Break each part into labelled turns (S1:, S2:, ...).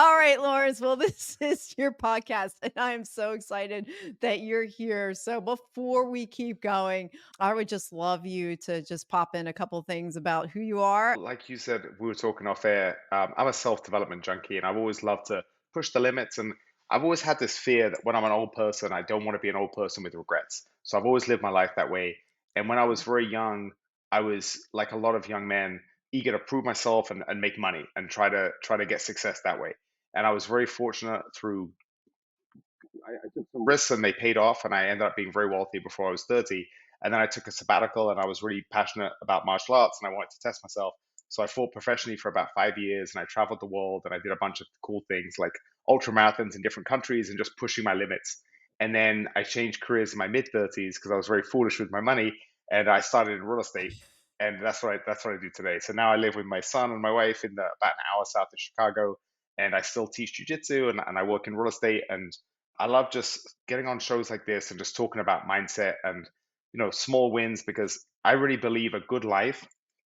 S1: All right, Lawrence. Well, this is your podcast, and I am so excited that you're here. So, before we keep going, I would just love you to just pop in a couple things about who you are.
S2: Like you said, we were talking off air. I'm a self-development junkie, and I've always loved to push the limits. And I've always had this fear that when I'm an old person, I don't want to be an old person with regrets. So I've always lived my life that way. And when I was very young, I was like a lot of young men, eager to prove myself and make money and try to get success that way. And I was very fortunate through I took some risks and they paid off, and I ended up being very wealthy before I was 30. And then I took a sabbatical, and I was really passionate about martial arts, and I wanted to test myself. So I fought professionally for about 5 years, and I traveled the world, and I did a bunch of cool things like ultra marathons in different countries and just pushing my limits. And then I changed careers in my mid 30s because I was very foolish with my money, and I started in real estate. And that's what I do today. So now I live with my son and my wife in about an hour south of Chicago, and I still teach jujitsu and I work in real estate. And I love just getting on shows like this and just talking about mindset and small wins, because I really believe a good life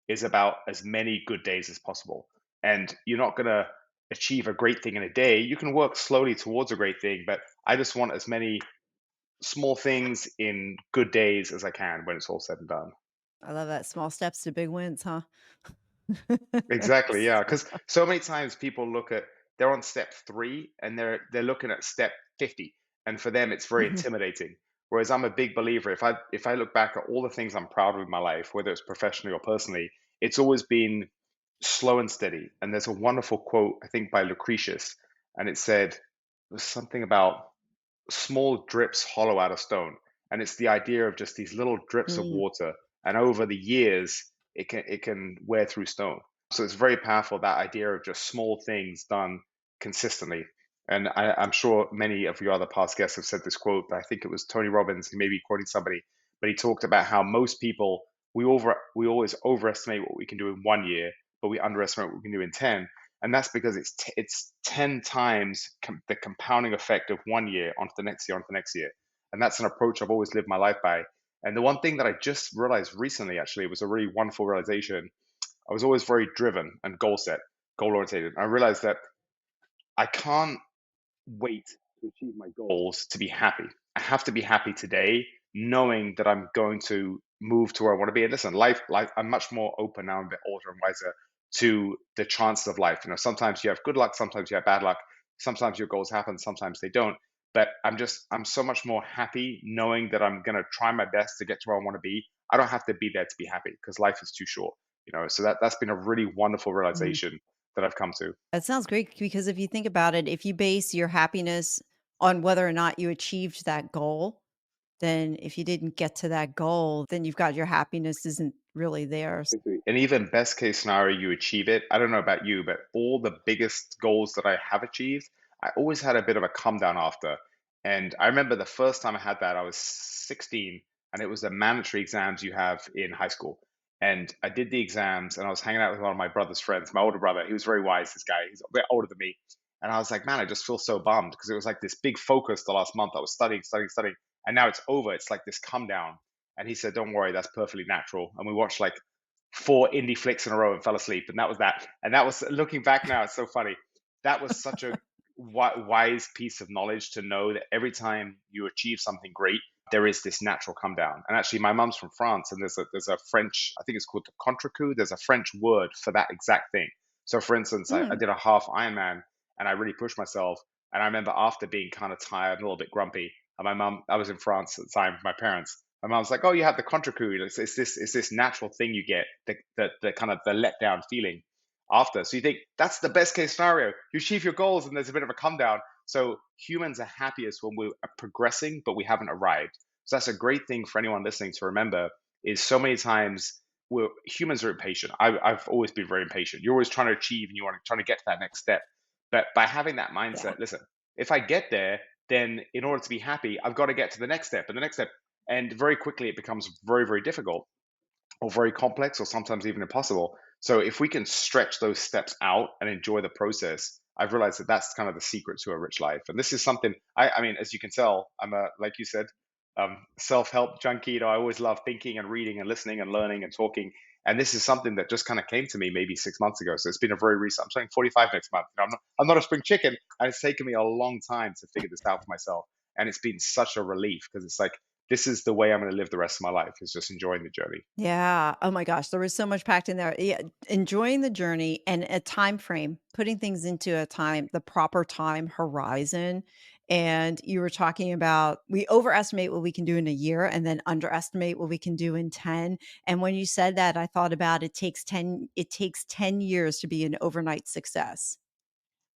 S2: is about as many good days as possible. And you're not going to achieve a great thing in a day. You can work slowly towards a great thing, but I just want as many small things in good days as I can when it's all said and done.
S1: I love that. Small steps to big wins, huh?
S2: Exactly, yeah. Because so many times people they're on step 3 and they're looking at step 50, and for them it's very
S1: Mhm.
S2: intimidating. Whereas I'm a big believer. If I look back at all the things I'm proud of in my life, whether it's professionally or personally, it's always been slow and steady. And there's a wonderful quote, I think, by Lucretius, and it was something about small drips hollow out a stone. And it's the idea of just these little drips of
S1: Mm.
S2: water, and over the years it can wear through stone. So it's very powerful, that idea of just small things done consistently. And I'm sure many of your other past guests have said this quote, but I think it was Tony Robbins. He may be quoting somebody, but he talked about how most people, we always overestimate what we can do in 1 year, but we underestimate what we can do in 10. And that's because it's 10 times the compounding effect of 1 year onto the next year onto the next year. And that's an approach I've always lived my life by. And the one thing that I just realized recently, actually, was a really wonderful realization. I was always very driven and goal orientated. I realized that I can't wait to achieve my goals to be happy. I have to be happy today, knowing that I'm going to move to where I want to be. And listen, life, I'm much more open now, I'm a bit older and wiser to the chances of life. Sometimes you have good luck, sometimes you have bad luck, sometimes your goals happen, sometimes they don't. But I'm so much more happy knowing that I'm going to try my best to get to where I want to be. I don't have to be there to be happy because life is too short. So that's been a really wonderful
S1: Mhm.
S2: realization that I've come to.
S1: That sounds great because if you think about it, if you base your happiness on whether or not you achieved that goal, then if you didn't get to that goal, then you've got your happiness isn't really there.
S2: And even best case scenario, you achieve it. I don't know about you, but all the biggest goals that I have achieved, I always had a bit of a come down after. And I remember the first time I had that, I was 16, and it was the mandatory exams you have in high school. And I did the exams, and I was hanging out with one of my brother's friends, my older brother. He was very wise, this guy. He's a bit older than me. And I was like, man, I just feel so bummed because it was like this big focus the last month. I was studying, studying, studying. And now it's over. It's like this come down. And he said, don't worry, that's perfectly natural. And we watched like 4 indie flicks in a row and fell asleep, and that was that. And that was, looking back now, it's so funny. That was such a wise piece of knowledge to know that every time you achieve something great, there is this natural come down. And actually, my mum's from France, and there's a French, I think it's called the contre coup. There's a French word for that exact thing. So, for instance, I
S1: Mm.
S2: did a half Ironman, and I really pushed myself. And I remember after being kind of tired and a little bit grumpy, and my mum, I was in France at the time with my parents, my mom's like, "Oh, you have the contra coup. It's this natural thing you get, the kind of the letdown feeling after." So you think that's the best case scenario. You achieve your goals, and there's a bit of a come down. So humans are happiest when we're progressing, but we haven't arrived. So that's a great thing for anyone listening to remember. Is so many times humans are impatient. I've always been very impatient. You're always trying to achieve, and you want to trying to get to that next step. But by having that
S1: Yeah.
S2: mindset, listen, if I get there, then in order to be happy, I've got to get to the next step and the next step, and very quickly it becomes very, very difficult or very complex or sometimes even impossible. So if we can stretch those steps out and enjoy the process, I've realized that that's kind of the secret to a rich life. And this is something I mean, as you can tell, I'm a, like you said, self-help junkie. I always love thinking and reading and listening and learning and talking. And this is something that just kind of came to me maybe 6 months ago. So it's been a very recent. I'm turning 45 next month. I'm not a spring chicken, and it's taken me a long time to figure this out for myself. And it's been such a relief because it's like this is the way I'm going to live the rest of my life, is just enjoying the journey.
S1: Yeah. Oh my gosh, there was so much packed in there. Yeah, enjoying the journey and a time frame, putting things into the proper time horizon. And you were talking about we overestimate what we can do in a year and then underestimate what we can do in 10. And when you said that, I thought about it takes 10 years to be an overnight success.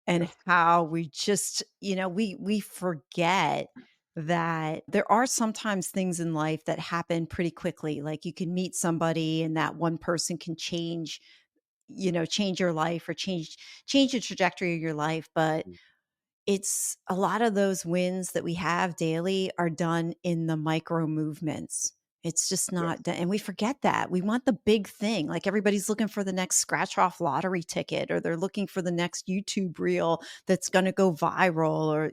S1: And
S2: Yes.
S1: how we just, we forget that there are sometimes things in life that happen pretty quickly. Like you can meet somebody and that one person can change your life or change the trajectory of your life. But it's a lot of those wins that we have daily are done in the micro movements. It's just not
S2: Yes.
S1: done, and we forget that. We want the big thing, like, everybody's looking for the next scratch off lottery ticket, or they're looking for the next YouTube reel that's gonna go viral, or,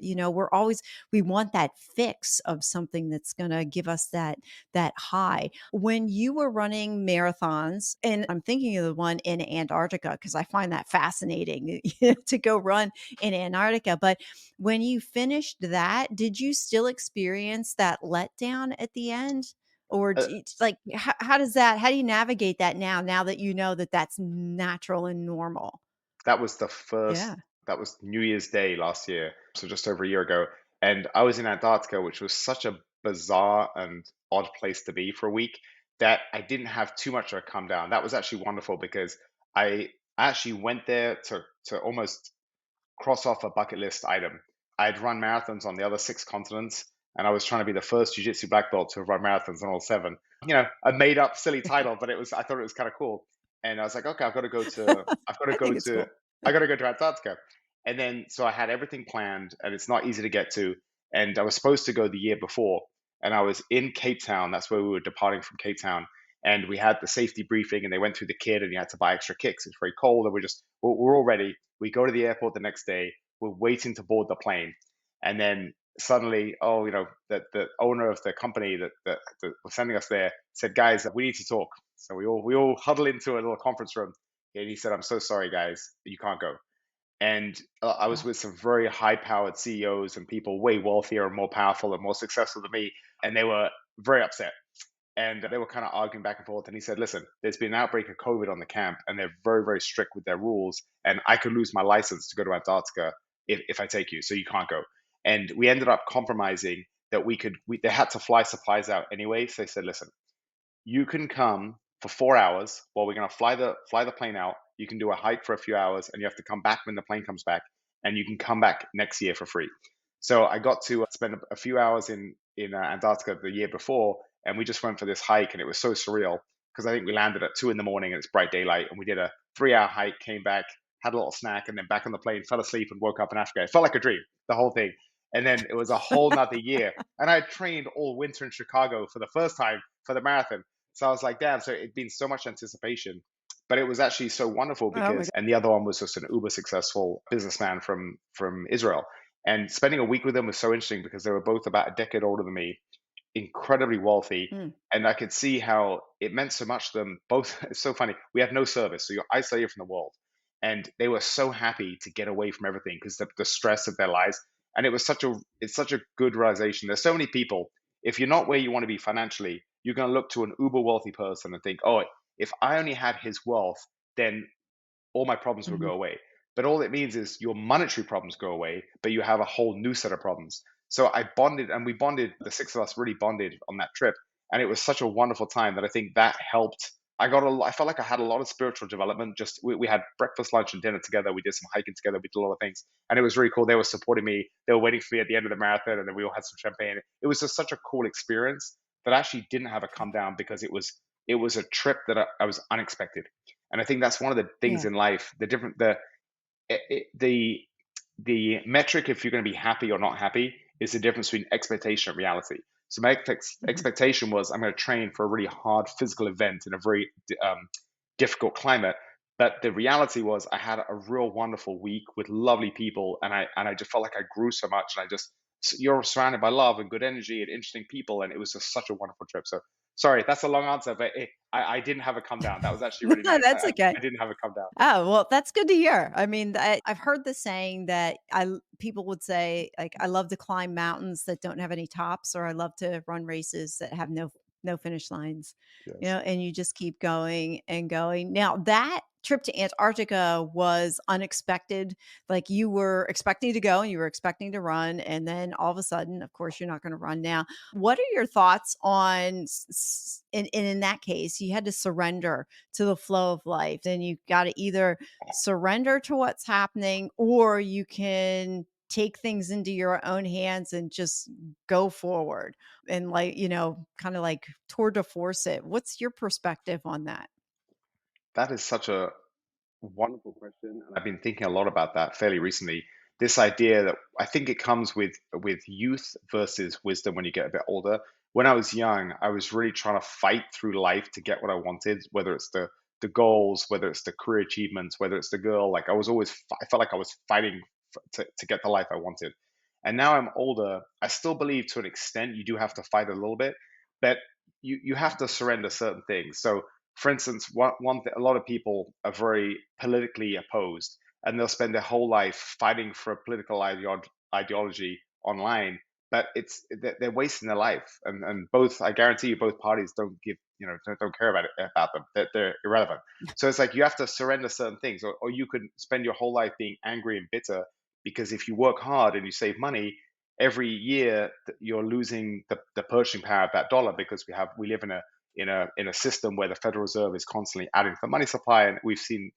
S1: we want that fix of something that's gonna give us that high. When you were running marathons, and I'm thinking of the one in Antarctica because I find that fascinating, to go run in Antarctica, but when you finished that, did you still experience that letdown at the end? Or
S2: Uh,
S1: like, how do you navigate that now that you know that that's natural and normal?
S2: That was the first
S1: Yeah.
S2: that was New Year's Day last year, so just over a year ago, and I was in Antarctica, which was such a bizarre and odd place to be for a week that I didn't have too much of a come down. That was actually wonderful because I actually went there to almost cross off a bucket list item. I'd run marathons on the other six continents, and I was trying to be the first jiu-jitsu black belt to have run marathons on all seven. A made up silly title, but I thought it was kind of cool. And I was like, okay,
S1: I think it's cool.
S2: I gotta go to Antarctica. And then so I had everything planned, and it's not easy to get to. And I was supposed to go the year before, and I was in Cape Town. That's where we were departing from Cape Town. And we had the safety briefing, and they went through the kit, and you had to buy extra kicks. It's very cold, and we're all ready. We go to the airport the next day. We're waiting to board the plane, and then suddenly, oh, the owner of the company that was sending us there said, "Guys, we need to talk." So we all huddle into a little conference room, and he said, "I'm so sorry, guys, you can't go." And I was
S1: Oh,
S2: with some very high-powered CEOs and people way wealthier and more powerful and more successful than me, and they were very upset, and they were kind of arguing back and forth. And he said, "Listen, there's been an outbreak of COVID on the camp, and they're very, very strict with their rules. And I could lose my license to go to Antarctica if I take you, so you can't go." And we ended up compromising that they had to fly supplies out anyway. So they said, "Listen, you can come for 4 hours while we're going to fly the plane out. You can do a hike for a few hours, and you have to come back when the plane comes back, and you can come back next year for free." So I got to spend a few hours in Antarctica the year before, and we just went for this hike, and it was so surreal because I think we landed at 2 in the morning and it's bright daylight, and we did a 3 hour hike, came back, had a little snack, and then back on the plane, fell asleep, and woke up in Africa. It felt like a dream, the whole thing. And then it was a whole nother year, and I trained all winter in Chicago for the first time for the marathon. So I was like, damn, so it'd been so much anticipation. But it was actually so wonderful
S1: oh my
S2: because, and the other one was just an uber successful businessman from Israel. And spending a week with them was so interesting because they were both about a decade older than me, incredibly wealthy,
S1: god.
S2: and I could see how it meant so much to them both. It's so funny. We have no service, so you're isolated from the world. And they were so happy to get away from everything because the stress of their lives. And it's such a good realization. There's so many people. If you're not where you want to be financially, you're going to look to an uber wealthy person and think, oh, if I only had his wealth, then all my problems will
S1: Mhm.
S2: go away. But all it means is your monetary problems go away, but you have a whole new set of problems. So I bonded, and we bonded, the six of us really bonded on that trip. And it was such a wonderful time that I think that helped. I felt like I had a lot of spiritual development. Just we had breakfast, lunch, and dinner together. We did some hiking together. We did a lot of things. And it was really cool. They were supporting me. They were waiting for me at the end of the marathon. And then we all had some champagne. It was just such a cool experience that I actually didn't have a come down because it was a trip that I was unexpected. And I think that's one of the things
S1: Yeah.
S2: in life. The different the metric, if you're going to be happy or not happy, is the difference between expectation and reality. So my
S1: Mhm.
S2: expectation was I'm going to train for a really hard physical event in a very difficult climate. But the reality was I had a real wonderful week with lovely people, and I just felt like I grew so much, and you're surrounded by love and good energy and interesting people, and it was just such a wonderful trip. Sorry, that's a long answer, but I didn't have a come down. That was actually really
S1: No,
S2: nice.
S1: that's okay.
S2: I didn't have a come down.
S1: Oh, well, that's good to hear. I mean, I've heard the saying that people would say, like, "I love to climb mountains that don't have any tops," or, "I love to run races that have no finish lines,"
S2: Yes.
S1: and you just keep going and going. Now, that trip to Antarctica was unexpected. Like, you were expecting to go and you were expecting to run, and then all of a sudden, of course, you're not gonna run now. What are your thoughts on in that case, you had to surrender to the flow of life. Then you got to either surrender to what's happening or you can take things into your own hands and just go forward and like, kind of like tour de force it. What's your perspective on that?
S2: That is such a wonderful question, and I've been thinking a lot about that fairly recently. This idea that I think it comes with youth versus wisdom when you get a bit older. When I was young, I was really trying to fight through life to get what I wanted, whether it's the goals, whether it's the career achievements, whether it's the girl. Like I felt like I was fighting to get the life I wanted. And now I'm older. I still believe to an extent you do have to fight a little bit, but you have to surrender certain things. So for instance, a lot of people are very politically opposed, and they'll spend their whole life fighting for a political ideology online. But they're wasting their life, and both I guarantee you, both parties don't give don't care about them. They're irrelevant. So it's like you have to surrender certain things, or you could spend your whole life being angry and bitter because if you work hard and you save money, every year you're losing the purchasing power of that dollar because we live in a system where the Federal Reserve is constantly adding to the money supply, and we've seen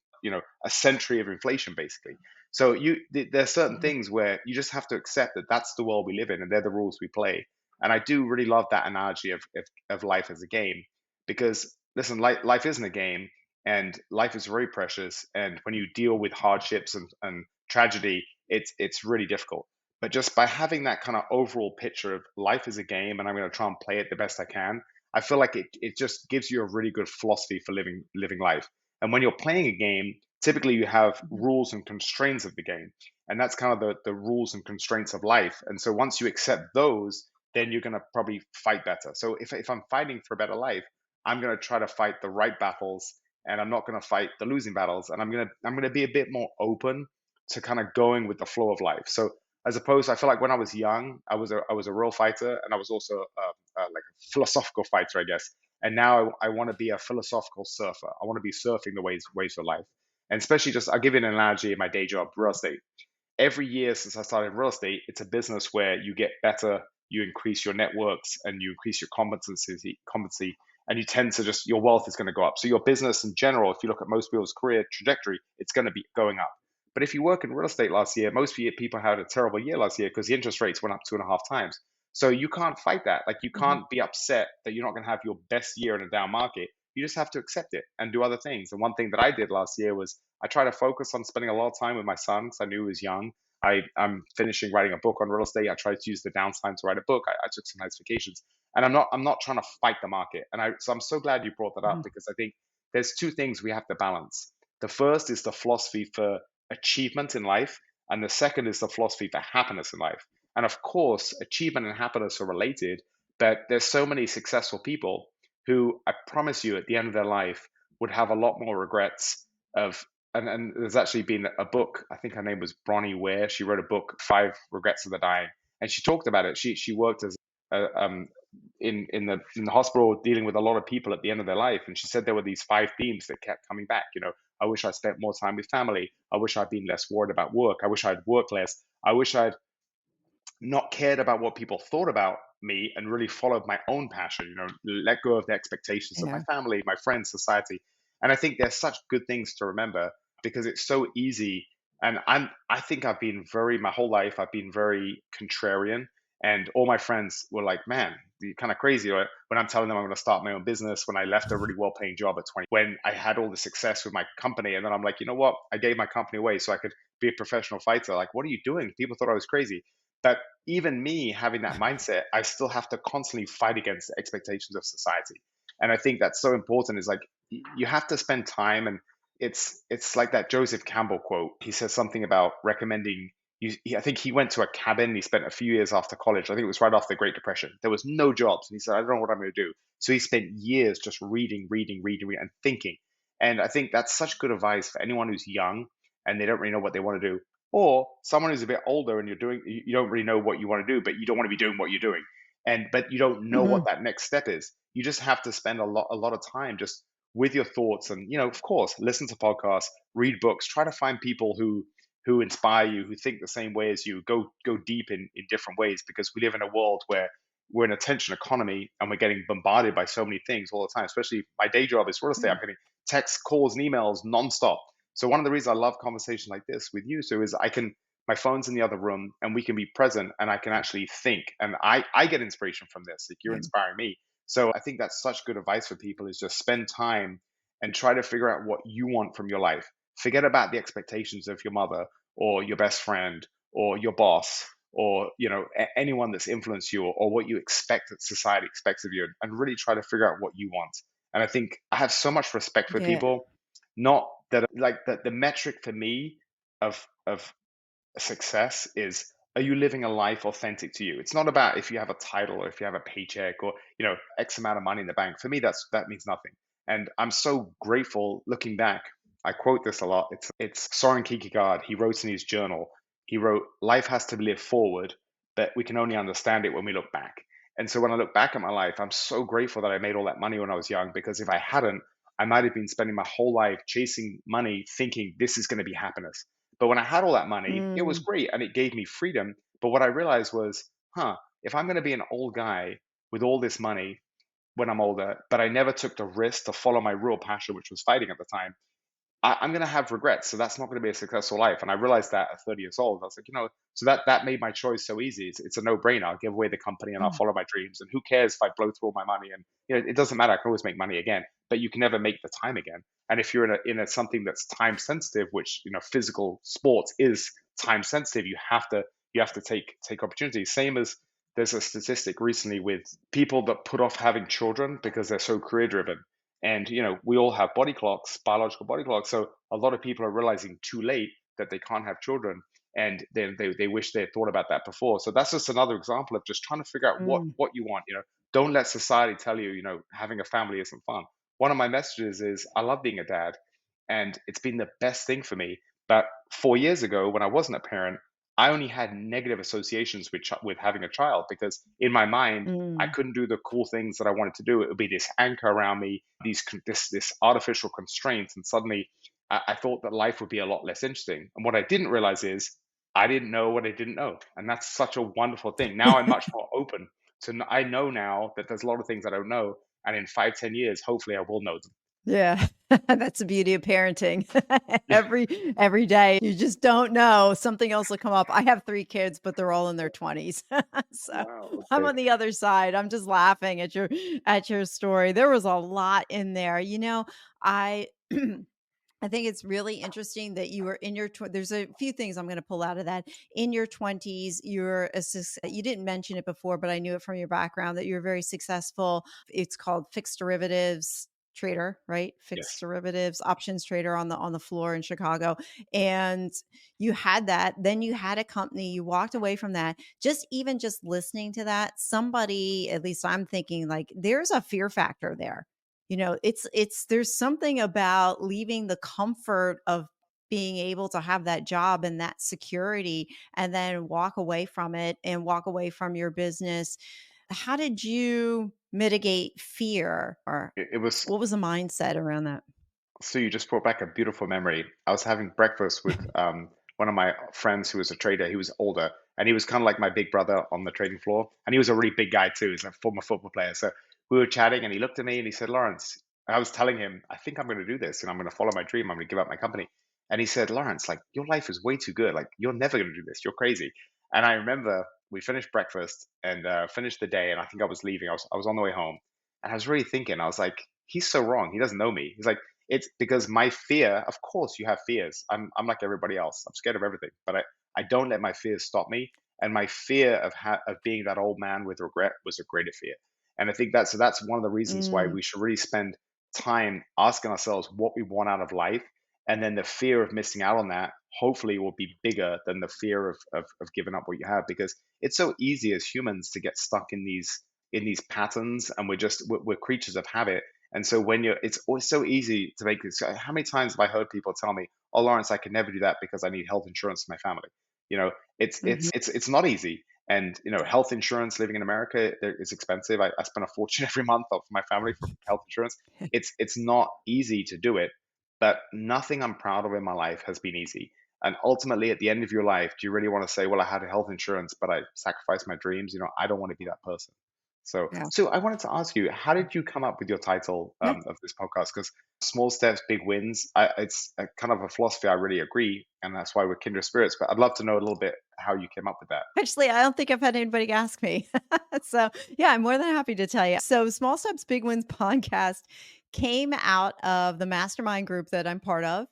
S2: a century of inflation basically. So there are certain
S1: Mhm.
S2: things where you just have to accept that that's the world we live in, and they're the rules we play. And I do really love that analogy of life as a game, because listen, life isn't a game, and life is very precious. And when you deal with hardships and tragedy, it's really difficult. But just by having that kind of overall picture of life is a game, and I'm going to try and play it the best I can, I feel like it just gives you a really good philosophy for living life. And when you're playing a game, typically you have
S1: Mhm.
S2: rules and constraints of the game, and that's kind of the rules and constraints of life. And so once you accept those, then you're going to probably fight better. So if I'm fighting for a better life, I'm going to try to fight the right battles, and I'm not going to fight the losing battles. And I'm going to be a bit more open to kind of going with the flow of life. So as opposed, I feel like when I was young, I was a real fighter, and I was also like a philosophical fighter, I guess. And now I want to be a philosophical surfer. I want to be surfing the waves of life. And especially just, I'll give you an analogy in my day job, real estate. Every year since I started in real estate, it's a business where you get better, you increase your networks, and you increase your competency, and you tend to just your wealth is going to go up. So your business in general, if you look at most people's career trajectory, it's going to be going up. But if you work in real estate last year, most people had a terrible year last year because the interest rates went up 2.5 times. So you can't fight that. Like you
S1: Mhm.
S2: can't be upset that you're not going to have your best year in a down market. You just have to accept it and do other things. And one thing that I did last year was I try to focus on spending a lot of time with my son because I knew he was young. I'm finishing writing a book on real estate. I tried to use the downtime to write a book. I took some nice vacations, and I'm not trying to fight the market. So I'm so glad you brought that up
S1: Mhm.
S2: because I think there's two things we have to balance. The first is the philosophy for achievement in life, and the second is the philosophy for happiness in life. And of course, achievement and happiness are related, but there's so many successful people who I promise you at the end of their life would have a lot more regrets of and there's actually been a book. I think her name was Bronnie Ware. She wrote a book, Five Regrets of the Dying, and she talked about it. She worked as in the hospital dealing with a lot of people at the end of their life, and she said there were these five themes that kept coming back. I wish I spent more time with family. I wish I'd been less worried about work. I wish I'd worked less. I wish I'd not cared about what people thought about me and really followed my own passion, let go of the expectations of my
S1: Yeah.
S2: family, my friends, society. And I think there's such good things to remember because it's so easy. And I think my whole life, I've been very contrarian. And all my friends were like, man, you're kind of crazy. Right? When I'm telling them I'm going to start my own business, when I left a really well paying job at 20, when I had all the success with my company. And then I'm like, you know what? I gave my company away so I could be a professional fighter. Like, what are you doing? People thought I was crazy. But even me having that mindset, I still have to constantly fight against the expectations of society. And I think that's so important is like you have to spend time and it's like that Joseph Campbell quote. He says something about recommending I think he went to a cabin. He spent a few years after college. I think it was right after the Great Depression. There was no jobs. And he said, I don't know what I'm going to do. So he spent years just reading, and thinking. And I think that's such good advice for anyone who's young and they don't really know what they want to do, or someone who's a bit older and you don't really know what you want to do, but you don't want to be doing what you're doing, and but you don't know what
S1: Mhm.
S2: that next step is. You just have to spend a lot of time just with your thoughts, and of course, listen to podcasts, read books, try to find people who inspire you, who think the same way as you. Go deep in different ways, because we live in a world where we're in a attention economy and we're getting bombarded by so many things all the time. Especially my day job is real estate.
S1: Yeah.
S2: I'm getting texts, calls, and emails nonstop. So one of the reasons I love conversation like this with you, so is my phone's in the other room and we can be present and I can actually think. And I get inspiration from this. Like, you're
S1: Yeah.
S2: inspiring me. So I think that's such good advice for people, is just spend time and try to figure out what you want from your life. Forget about the expectations of your mother or your best friend or your boss, or anyone that's influenced you, or what you expect that society expects of you, and really try to figure out what you want. And I think I have so much respect for
S1: Yeah.
S2: people, not that like the metric for me of success is, are you living a life authentic to you? It's not about if you have a title or if you have a paycheck or X amount of money in the bank. For me, that means nothing. And I'm so grateful looking back. I quote this a lot. It's Soren Kierkegaard. He wrote in his journal. He wrote, "Life has to be lived forward, but we can only understand it when we look back." And so when I look back at my life, I'm so grateful that I made all that money when I was young, because if I hadn't, I might have been spending my whole life chasing money, thinking this is going to be happiness. But when I had all that money, it was
S1: Mm.
S2: great and it gave me freedom. But what I realized was, if I'm going to be an old guy with all this money when I'm older, but I never took the risk to follow my real passion, which was fighting at the time, I'm going to have regrets. So that's not going to be a successful life. And I realized that at 30 years old. I was like, so that made my choice so easy. It's a no brainer. I'll give away the company and I'll
S1: Mm.
S2: follow my dreams. And who cares if I blow through all my money? And it doesn't matter. I can always make money again, but you can never make the time again. And if you're in a something that's time sensitive, which physical sports is time sensitive, you have to take opportunities. Same as there's a statistic recently with people that put off having children because they're so career driven, and we all have body clocks, biological body clocks. So a lot of people are realizing too late that they can't have children, and then they wish they had thought about that before. So that's just another example of just trying to figure out what
S1: Mm.
S2: what you want. Don't let society tell you having a family isn't fun. One of my messages is, I love being a dad, and it's been the best thing for me. But 4 years ago, when I wasn't a parent, I only had negative associations with having a child, because in my mind I
S1: Mm.
S2: couldn't do the cool things that I wanted to do. It would be this anchor around me, this artificial constraints, and suddenly I thought that life would be a lot less interesting. And what I didn't realize is I didn't know what I didn't know, and that's such a wonderful thing. Now I'm much more open I know now that there's a lot of things I don't know, and in 5, 10 years, hopefully, I will know them.
S1: Yeah. That's the beauty of parenting.
S2: Yeah.
S1: Every day, you just don't know, something else will come up. I have 3 kids, but they're all in their 20s. So,
S2: Wow.
S1: I'm
S2: Okay.
S1: on the other side. I'm just laughing at your story. There was a lot in there. I I think it's really interesting that you were in your there's a few things I'm gonna pull out of that. In your 20s, you didn't mention it before, but I knew it from your background that you're very successful. It's called fixed derivatives trader, right? Fixed
S2: Yes.
S1: derivatives options trader on the floor in Chicago. And you had that, then you had a company, you walked away from that. Just listening to that, somebody, at least I'm thinking like there's a fear factor there. It's there's something about leaving the comfort of being able to have that job and that security and then walk away from it and walk away from your business. How did you mitigate fear, or
S2: It was
S1: what was the mindset around that?
S2: So you just brought back a beautiful memory. I was having breakfast with one of my friends who was a trader. He was older, and he was kind of like my big brother on the trading floor. And he was a really big guy too. He's a former football player. So we were chatting, and he looked at me and he said, "Lawrence," I was telling him, "I think I'm going to do this, and I'm going to follow my dream. I'm going to give up my company." And he said, "Lawrence, like, your life is way too good. Like, you're never going to do this. You're crazy." And I remember we finished breakfast and finished the day, and I think I was leaving. I was on the way home, and I was really thinking. I was like, "He's so wrong. He doesn't know me." He's like, it's because my fear, of course you have fears. I'm like everybody else. I'm scared of everything, but I don't let my fears stop me. And my fear of being that old man with regret was a greater fear. And I think that's one of the reasons why
S1: Mm.
S2: we should really spend time asking ourselves what we want out of life, And then the fear of missing out on that hopefully will be bigger than the fear of giving up what you have, because it's so easy as humans to get stuck in these patterns, and we're creatures of habit. And so when you're it's always so easy to make this. How many times have I heard people tell me, oh, Lawrence, I can never do that because I need health insurance for my family. You know,
S1: Mhm.
S2: it's not easy. And health insurance living in America is expensive. I spend a fortune every month for my family for health insurance. It's not easy to do it, but nothing I'm proud of in my life has been easy. And ultimately, at the end of your life, do you really want to say, well, I had a health insurance, but I sacrificed my dreams? I don't want to be that person. So,
S1: Yeah.
S2: so I wanted to ask you, how did you come up with your title
S1: Yeah.
S2: of this podcast? Because small steps, big wins. It's a kind of a philosophy I really agree, and that's why we're kindred spirits. But I'd love to know a little bit how you came up with that.
S1: Actually, I don't think I've had anybody ask me. So, yeah, I'm more than happy to tell you. So, Small Steps, Big Wins podcast came out of the mastermind group that I'm part of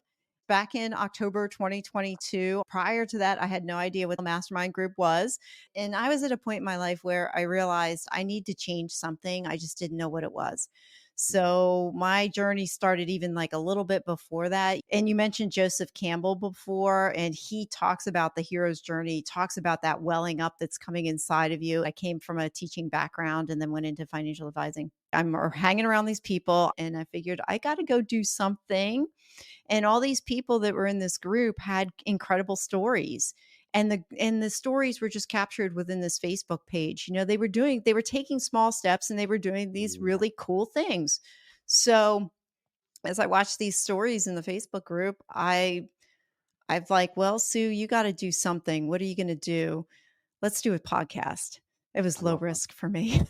S1: back in October 2022. Prior to that, I had no idea what the mastermind group was. And I was at a point in my life where I realized I need to change something. I just didn't know what it was.
S2: Mm.
S1: So my journey started even like a little bit before that. And you mentioned Joseph Campbell before, and he talks about the hero's journey, he talks about that welling up that's coming inside of you. I came from a teaching background and then went into financial advising. Hanging around these people, and I figured I got to go do something. And all these people that were in this group had incredible stories. And the stories were just captured within this Facebook page. They were taking small steps and they were doing these
S2: Yeah.
S1: really cool things. So as I watched these stories in the Facebook group, I've like, well, Sue, you got to do something. What are you going to do? Let's do a podcast. It was
S2: I
S1: low
S2: love that.
S1: risk for me.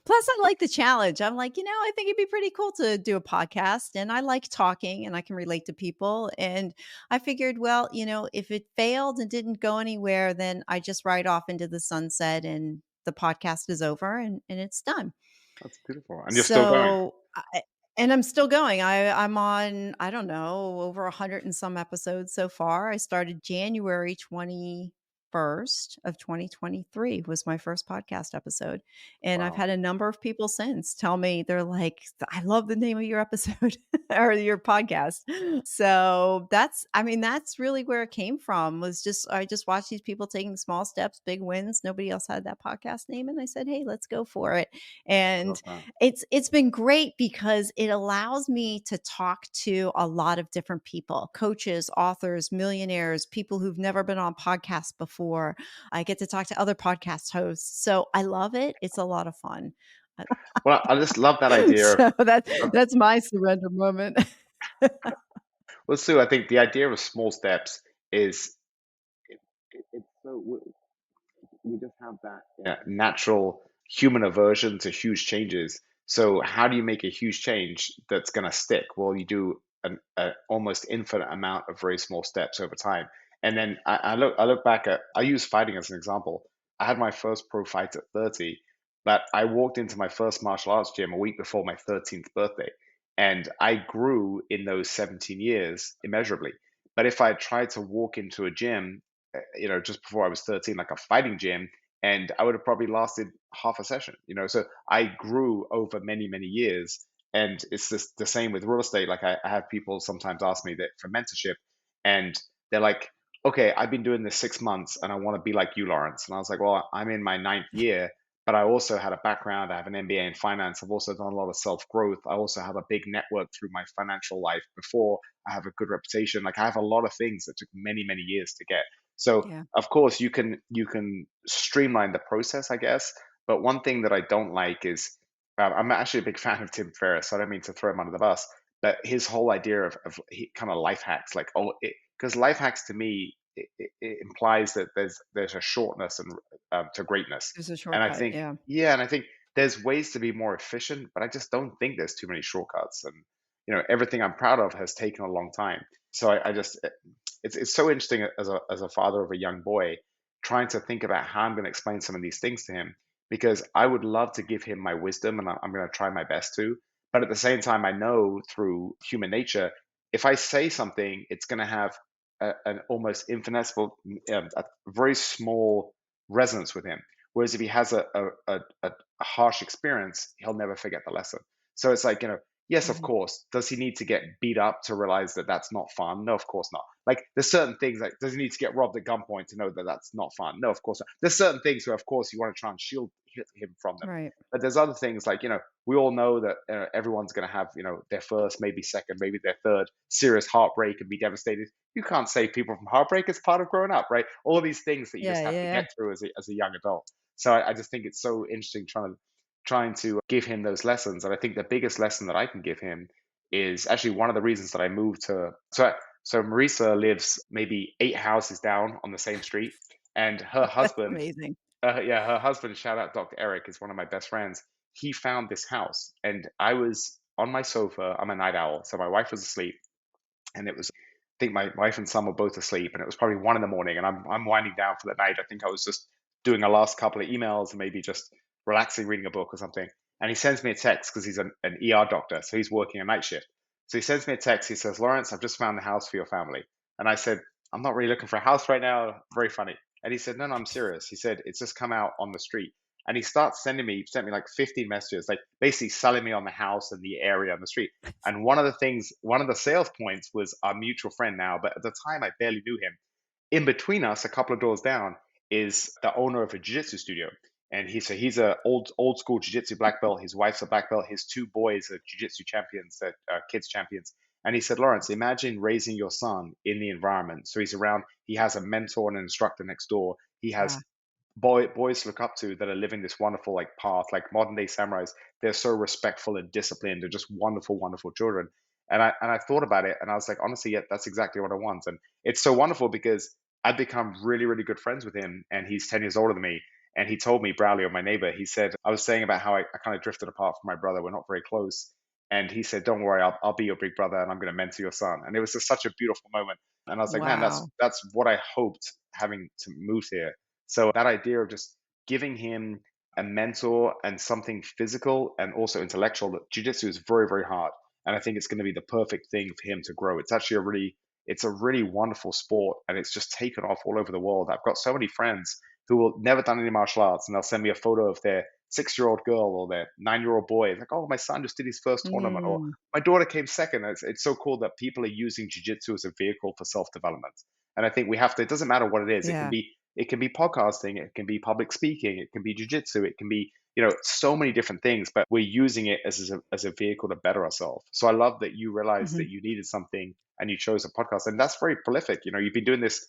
S1: Plus, I like the challenge. I'm like, I think it'd be pretty cool to do a podcast. And I like talking and I can relate to people. And I figured, well, if it failed and didn't go anywhere, then I just ride off into the sunset and the podcast is over and it's done.
S2: That's beautiful, and you're still going.
S1: And I'm still going. I'm on, I don't know, over 100 and some episodes so far. I started January 21st of 2023 was my first podcast episode. And I've
S2: Wow.
S1: had a number of people since tell me, they're like, I love the name of your episode or your podcast. So that's really where it came from, was just I just watched these people taking small steps, big wins. Nobody else had that podcast name. And I said, hey, let's go for it.
S2: I love
S1: And
S2: that.
S1: it's been great because it allows me to talk to a lot of different people, coaches, authors, millionaires, people who've never been on podcasts before. I get to talk to other podcast hosts. So I love it. It's a lot of fun.
S2: Well, I just love that idea
S1: So that's
S2: of
S1: that's my surrender moment.
S2: well, Sue, I think the idea of small steps is it's so we just have that natural human aversion to huge changes. So how do you make a huge change that's going to stick? Well, you do an almost infinite amount of very small steps over time. And then I look back at I use fighting as an example. I had my first pro fight at 30, but I walked into my first martial arts gym a week before my 13th birthday, and I grew in those 17 years immeasurably. But if I tried to walk into a gym just before I was 13, like a fighting gym, and I would have probably lasted half a session. So I grew over many, many years. And it's the same with real estate. Like I have people sometimes ask me that for mentorship, and they're like, okay, I've been doing this 6 months and I want to be like you, Lawrence. And I was like, well, I'm in my ninth year, but I also had a background. I have an MBA in finance. I've also done a lot of self growth. I also have a big network through my financial life before. I have a good reputation. Like I have a lot of things that took many, many years to get. So
S1: Yeah.
S2: of course you can streamline the process, I guess. But one thing that I don't like is I'm actually a big fan of Tim Ferriss. So I don't mean to throw him under the bus, but his whole idea of kind of life hacks, like because life hacks to me it implies that there's a shortness and to greatness.
S1: There's a
S2: And I
S1: shortcut.
S2: think
S1: Yeah.
S2: yeah, and I think there's ways to be more efficient, but I just don't think there's too many shortcuts. And everything I'm proud of has taken a long time. So I just it's so interesting as a father of a young boy trying to think about how I'm going to explain some of these things to him, because I would love to give him my wisdom, and I'm going to try my best to. But at the same time, I know through human nature, if I say something, it's going to have an almost infinitesimal, a very small resonance with him. Whereas if he has a harsh experience, he'll never forget the lesson. So it's like Yes, of
S1: Mhm.
S2: course. Does he need to get beat up to realize that that's not fun? No, of course not. Like, there's certain things like, does he need to get robbed at gunpoint to know that that's not fun? No, of course not. There's certain things where, of course, you want to try and shield him from them.
S1: Right.
S2: But there's other things like, we all know that everyone's going to have, their first, maybe second, maybe their third serious heartbreak and be devastated. You can't save people from heartbreak. It's part of growing up, right? All of these things that you
S1: Yeah,
S2: just have
S1: yeah,
S2: to
S1: yeah.
S2: get through as a young adult. So I just think it's so interesting trying to give him those lessons. And I think the biggest lesson that I can give him is actually one of the reasons that I moved to. So Marisa lives maybe 8 houses down on the same street, and her
S1: That's
S2: husband,
S1: amazing.
S2: yeah, her husband, shout out Dr. Eric, is one of my best friends. He found this house, and I was on my sofa. I'm a night owl, so my wife was asleep, and it was, I think my wife and son were both asleep, and it was probably 1 in the morning, and I'm winding down for the night. I think I was just doing a last couple of emails and maybe just relaxing, reading a book or something. And he sends me a text because he's an ER doctor, so he's working a night shift. So he sends me a text. He says, "Lawrence, I've just found the house for your family." And I said, "I'm not really looking for a house right now." Very funny. And he said, "No, no, I'm serious." He said, "It's just come out on the street." And he starts sent me like 15 messages, like basically selling me on the house and the area on the street. And one of the sales points was our mutual friend now, but at the time I barely knew him. In between us, a couple of doors down, is the owner of a jiu-jitsu studio. And he's a old school jiu-jitsu black belt. His wife's a black belt. His two boys are jiu-jitsu champions, that kids champions. And he said, "Lawrence, imagine raising your son in the environment." So he's around. He has a mentor and an instructor next door. He has
S1: Yeah.
S2: boys look up to that are living this wonderful like path, like modern day samurais. They're so respectful and disciplined. They're just wonderful, wonderful children. And I thought about it, and I was like, honestly, yeah, that's exactly what I want. And it's so wonderful because I've become really, really good friends with him, and he's 10 years older than me. And he told me, Braulio, my neighbor, he said, I was saying about how I kind of drifted apart from my brother. We're not very close. And he said, "Don't worry, I'll be your big brother, and I'm going to mentor your son." And it was just such a beautiful moment. And I was like, man,
S1: Wow.
S2: that's what I hoped having to move here. So that idea of just giving him a mentor and something physical and also intellectual, that jiu-jitsu is very, very hard. And I think it's going to be the perfect thing for him to grow. It's a really wonderful sport, and it's just taken off all over the world. I've got so many friends who will never done any martial arts, and they'll send me a photo of their 6-year-old girl or their 9-year-old boy. It's like, "Oh, my son just did his first tournament," or
S1: Mm.
S2: "My daughter came second." It's so cool that people are using jiu-jitsu as a vehicle for self-development. And I think we have to, it doesn't matter what it is.
S1: Yeah.
S2: It can be podcasting, it can be public speaking, it can be jujitsu, it can be, so many different things, but we're using it as a vehicle to better ourselves. So I love that you realized
S1: Mhm.
S2: that you needed something and you chose a podcast. And that's very prolific. You've been doing this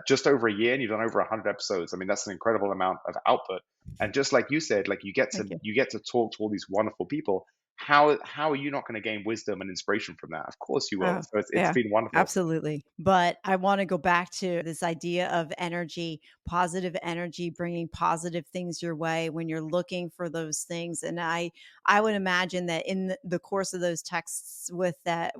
S2: just over a year and you've done over 100 episodes. I mean, that's an incredible amount of output. And just like you said, like
S1: Thank you.
S2: you get to talk to all these wonderful people. How are you not going to gain wisdom and inspiration from that? Of course you will.
S1: Oh,
S2: So it's
S1: yeah,
S2: been wonderful.
S1: absolutely. But I wanna go back to this idea of energy, bringing positive things your way when you're looking for those things, and I would imagine that in the course of those texts with the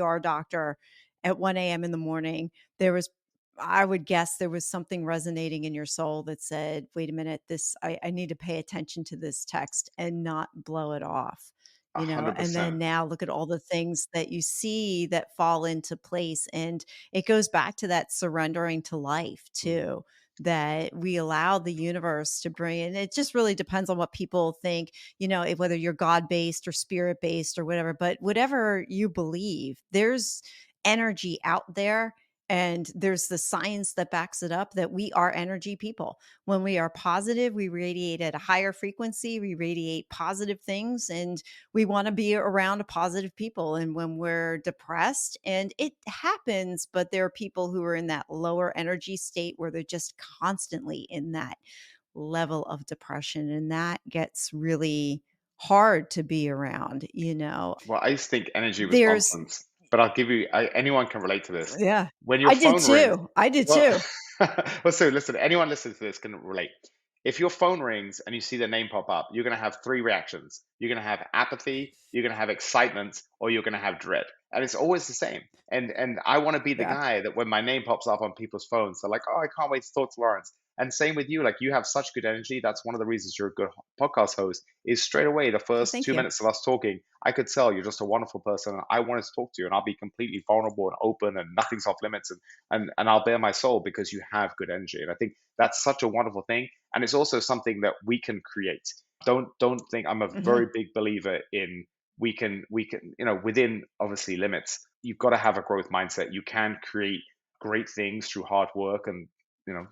S1: ER doctor at 1 a.m. in the morning, there was I would guess there was something resonating in your soul that said, "Wait a minute, I need to pay attention to this text and not blow it off."
S2: A
S1: And then
S2: 100%.
S1: now look at all the things that you see that fall into place, and it goes back to that surrendering to life
S2: Mm,
S1: too, that we allow the universe to bring and it just really depends on what people think, whether you're God-based or spirit-based or whatever, but whatever you believe, there's energy out there, and there's the science that backs it up that we are energy people. When we are positive, we radiate at a higher frequency, we radiate positive things, and we want to be around positive people. And when we're depressed, and it happens, but there are people who are in that lower energy state where they're just constantly in that level of depression. And that gets really hard to be around.
S2: Well, I used to think energy was
S1: There's,
S2: nonsense, but I'll give you, anyone can relate to this.
S1: yeah,
S2: When your
S1: I did
S2: phone rings,
S1: too. I did
S2: well,
S1: too.
S2: well, so listen, anyone listening to this can relate. If your phone rings and you see their name pop up, you're going to have three reactions. You're going to have apathy, you're going to have excitement, or you're going to have dread. And it's always the same. And I want to be the
S1: Yeah.
S2: guy that when my name pops up on people's phones, they're like, "Oh, I can't wait to talk to Lawrence." And same with you, like you have such good energy. That's one of the reasons you're a good podcast host. Is straight away the
S1: Oh,
S2: first
S1: thank
S2: two
S1: you.
S2: minutes of us talking, I could tell you're just a wonderful person. And I wanted to talk to you, and I'll be completely vulnerable and open, and nothing's off limits. And I'll bare my soul because you have good energy. And I think that's such a wonderful thing. And it's also something that we can create. Don't think, I'm a
S1: Hmm.
S2: very big believer in we can, within obviously limits, you've got to have a growth mindset. You can create great things through hard work and,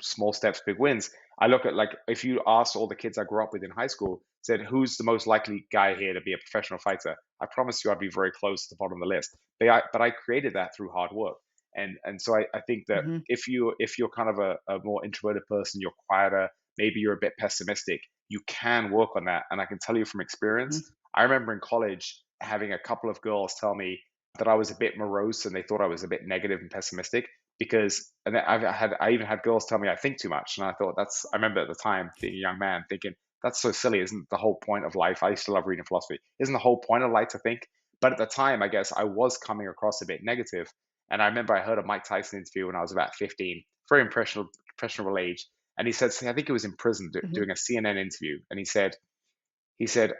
S2: small steps, big wins. I look at, like, if you ask all the kids I grew up with in high school, said who's the most likely guy here to be a professional fighter, I promise you I'd be very close to the bottom of the list. But I created that through hard work. And so I think that
S1: Mhm.
S2: if you're kind of a more introverted person, you're quieter, maybe you're a bit pessimistic, you can work on that. And I can tell you from experience,
S1: Mhm.
S2: I remember in college having a couple of girls tell me that I was a bit morose and they thought I was a bit negative and pessimistic because, and then I even had girls tell me I think too much. And I thought I remember at the time being a young man thinking, that's so silly. Isn't the whole point of life? I used to love reading philosophy. Isn't the whole point of life to think? But at the time, I guess I was coming across a bit negative. And I remember I heard a Mike Tyson interview when I was about 15, very impressionable age. And he said, I think he was in prison
S1: Mhm.
S2: doing a CNN interview. And he said,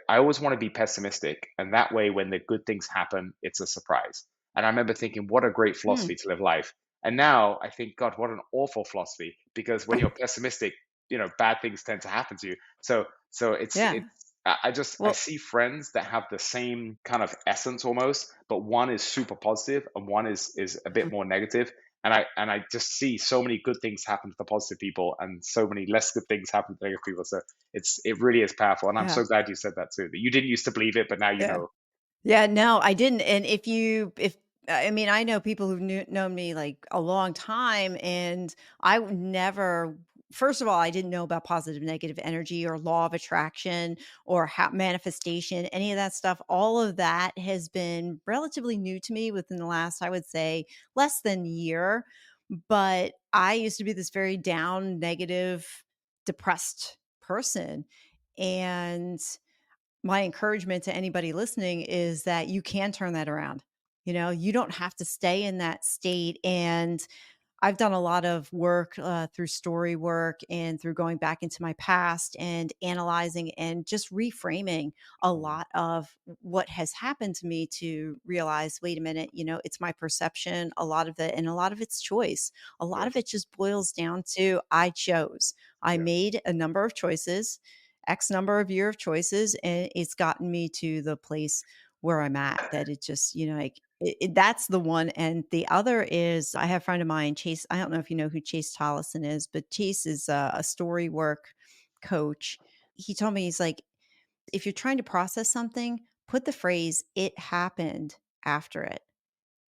S2: I always want to be pessimistic. And that way, when the good things happen, it's a surprise. And I remember thinking, what a great
S1: Mm.
S2: philosophy to live life. And now I think, God, what an awful philosophy. Because when you're pessimistic, bad things tend to happen to you. So it's,
S1: Yeah.
S2: I
S1: Well,
S2: see friends that have the same kind of essence almost, but one is super positive and one is a bit more negative. And I just see so many good things happen to the positive people and so many less good things happen to the negative people. So it really is powerful, and I'm
S1: yeah.
S2: so glad you said that too. That you didn't used to believe it, but now you
S1: Yeah.
S2: know.
S1: Yeah, no, I didn't, and if I mean, I know people who've known me, like, a long time, and I would never first of all, I didn't know about positive, negative energy or law of attraction or how manifestation, any of that stuff. All of that has been relatively new to me within the last, I would say, less than year, but I used to be this very down, negative, depressed person, and my encouragement to anybody listening is that you can turn that around. You don't have to stay in that state. And I've done a lot of work through story work and through going back into my past and analyzing and just reframing a
S2: Mm,
S1: lot of what has happened to me to realize, wait a minute, it's my perception, a lot of it, and a lot of it's choice. A lot of
S2: yes,
S1: it just boils down to I chose. I
S2: yes,
S1: made a number of choices, X number of year of choices, and it's gotten me to the place where I'm at that it just, like that's the one, and the other is I have a friend of mine, Chase. I don't know if you know who Chase Tollison is, but Chase is a story work coach. He told me, he's like, if you're trying to process something, put the phrase "it happened" after it.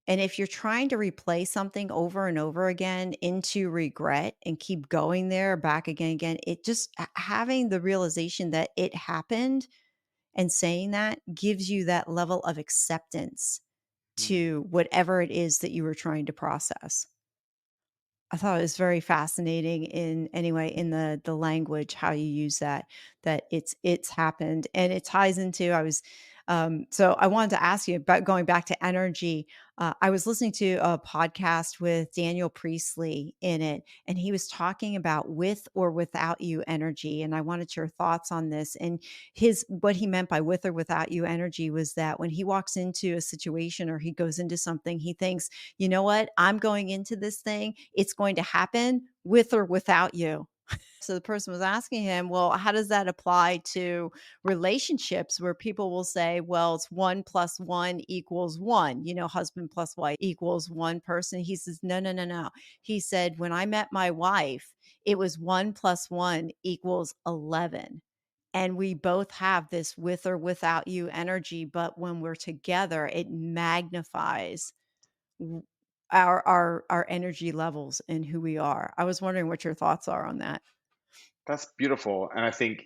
S1: And if you're trying to replay something over and over again into regret and keep going there back again, it just having the realization that it happened and saying that gives you that level of acceptance
S2: mm.
S1: to whatever it is that you were trying to process. I thought it was very fascinating in anyway in the language how you use that it's happened, and it ties into I was so I wanted to ask you about going back to energy. I was listening to a podcast with Daniel Priestley in it, and he was talking about with or without you energy, and I wanted your thoughts on this. And his what he meant by with or without you energy was that when he walks into a situation or he goes into something, he thinks, you know what? I'm going into this thing. It's going to happen with or without you. So the person was asking him, well, how does that apply to relationships where people will say, well, it's one plus one equals one, husband plus wife equals one person? He says, no, no, no, no. He said, when I met my wife, it was one plus one equals 11. And we both have this with or without you energy. But when we're together, it magnifies w our energy levels and who we are. I was wondering what your thoughts are on that.
S2: That's beautiful, and I think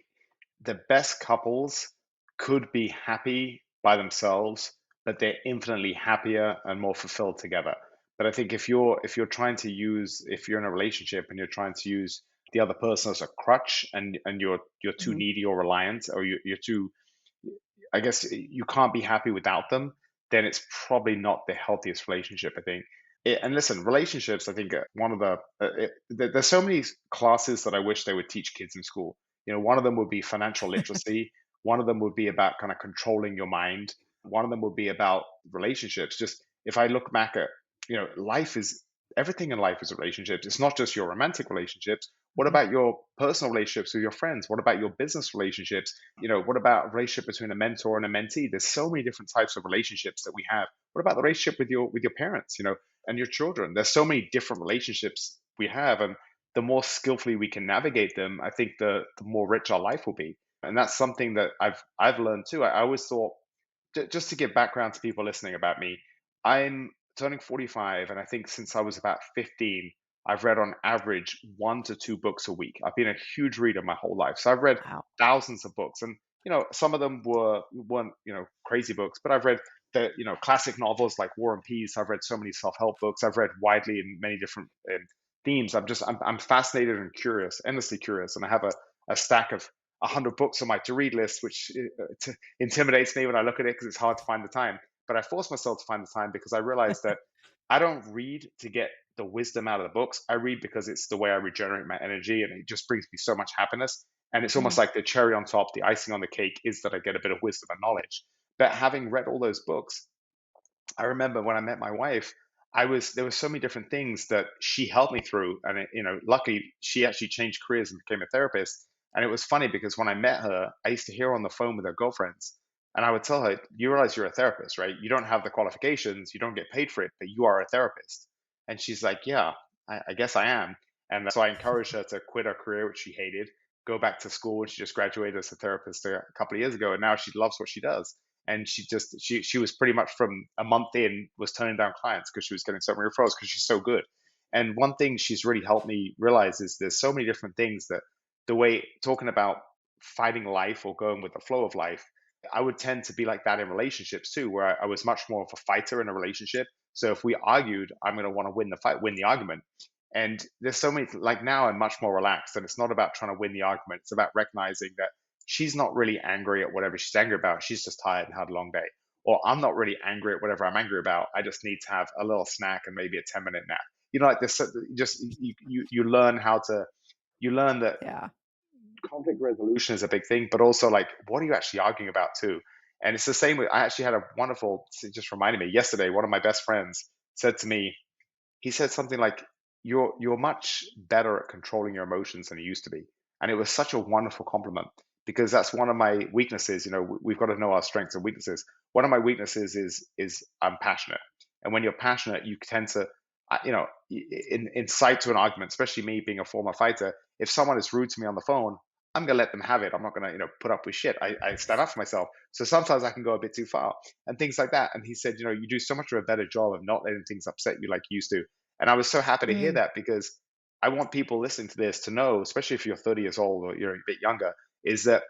S2: the best couples could be happy by themselves, but they're infinitely happier and more fulfilled together. But I think if you're trying to use if you're in a relationship and you're trying to use the other person as a crutch and you're too
S1: Mhm,
S2: needy or reliant or you're too, I guess you can't be happy without them, then it's probably not the healthiest relationship, I think. And listen, relationships, I think one of there's so many classes that I wish they would teach kids in school. One of them would be financial literacy. One of them would be about kind of controlling your mind. One of them would be about relationships. Just if I look back at, life is everything in life is relationships. It's not just your romantic relationships. What
S1: Mhm.
S2: about your personal relationships with your friends? What about your business relationships? What about a relationship between a mentor and a mentee? There's so many different types of relationships that we have. What about the relationship with your parents, and your children? There's so many different relationships we have, and the more skillfully we can navigate them, I think the more rich our life will be. And that's something that I've learned too. I always thought, just to give background to people listening about me, I'm turning 45, and I think since I was about 15, I've read on average 1 to 2 books a week. I've been a huge reader my whole life, so I've read
S1: Wow.
S2: thousands of books, and some of them weren't crazy books, but I've read the classic novels like War and Peace. I've read so many self-help books. I've read widely in many different themes. I'm fascinated and curious, endlessly curious, and I have a stack of 100 books on my to-read list, which intimidates me when I look at it because it's hard to find the time. But I force myself to find the time because I realize that I don't read to get the wisdom out of the books. I read because it's the way I regenerate my energy, and it just brings me so much happiness. And it's almost
S1: Mhm.
S2: like the cherry on top, the icing on the cake is that I get a bit of wisdom and knowledge. But having read all those books, I remember when I met my wife, there were so many different things that she helped me through, and luckily she actually changed careers and became a therapist. And it was funny because when I met her, I used to hear her on the phone with her girlfriends, and I would tell her, "You realize you're a therapist, right? You don't have the qualifications, you don't get paid for it, but you are a therapist." And she's like, "Yeah, I guess I am." And so I encouraged her to quit her career, which she hated, go back to school, and she just graduated as a therapist a couple of years ago, and now she loves what she does. And she was pretty much from a month in was turning down clients because she was getting so many referrals because she's so good. And one thing she's really helped me realize is there's so many different things that the way talking about fighting life or going with the flow of life, I would tend to be like that in relationships too, where I was much more of a fighter in a relationship. So if we argued, I'm going to want to win the fight, win the argument. And there's so many, like now I'm much more relaxed, and it's not about trying to win the argument. It's about recognizing that she's not really angry at whatever she's angry about. She's just tired and had a long day. Or I'm not really angry at whatever I'm angry about. I just need to have a little snack and maybe a 10-minute nap. Like this, just you learn how to, you learn that
S1: Yeah.
S2: conflict resolution is a big thing, but also like, what are you actually arguing about too? And it's the same with, I actually had a wonderful, it just reminded me yesterday, one of my best friends said to me, he said something like, "You're much better at controlling your emotions than you used to be," and it was such a wonderful compliment because that's one of my weaknesses. We've got to know our strengths and weaknesses. One of my weaknesses is I'm passionate, and when you're passionate, you tend to, incite to an argument. Especially me being a former fighter, if someone is rude to me on the phone, I'm gonna let them have it. I'm not gonna put up with shit. I stand up for myself. So sometimes I can go a bit too far and things like that. And he said, you do so much of a better job of not letting things upset you like you used to. And I was so happy to hear
S1: Mm.
S2: that because I want people listening to this to know, especially if you're 30 years old or you're a bit younger, is that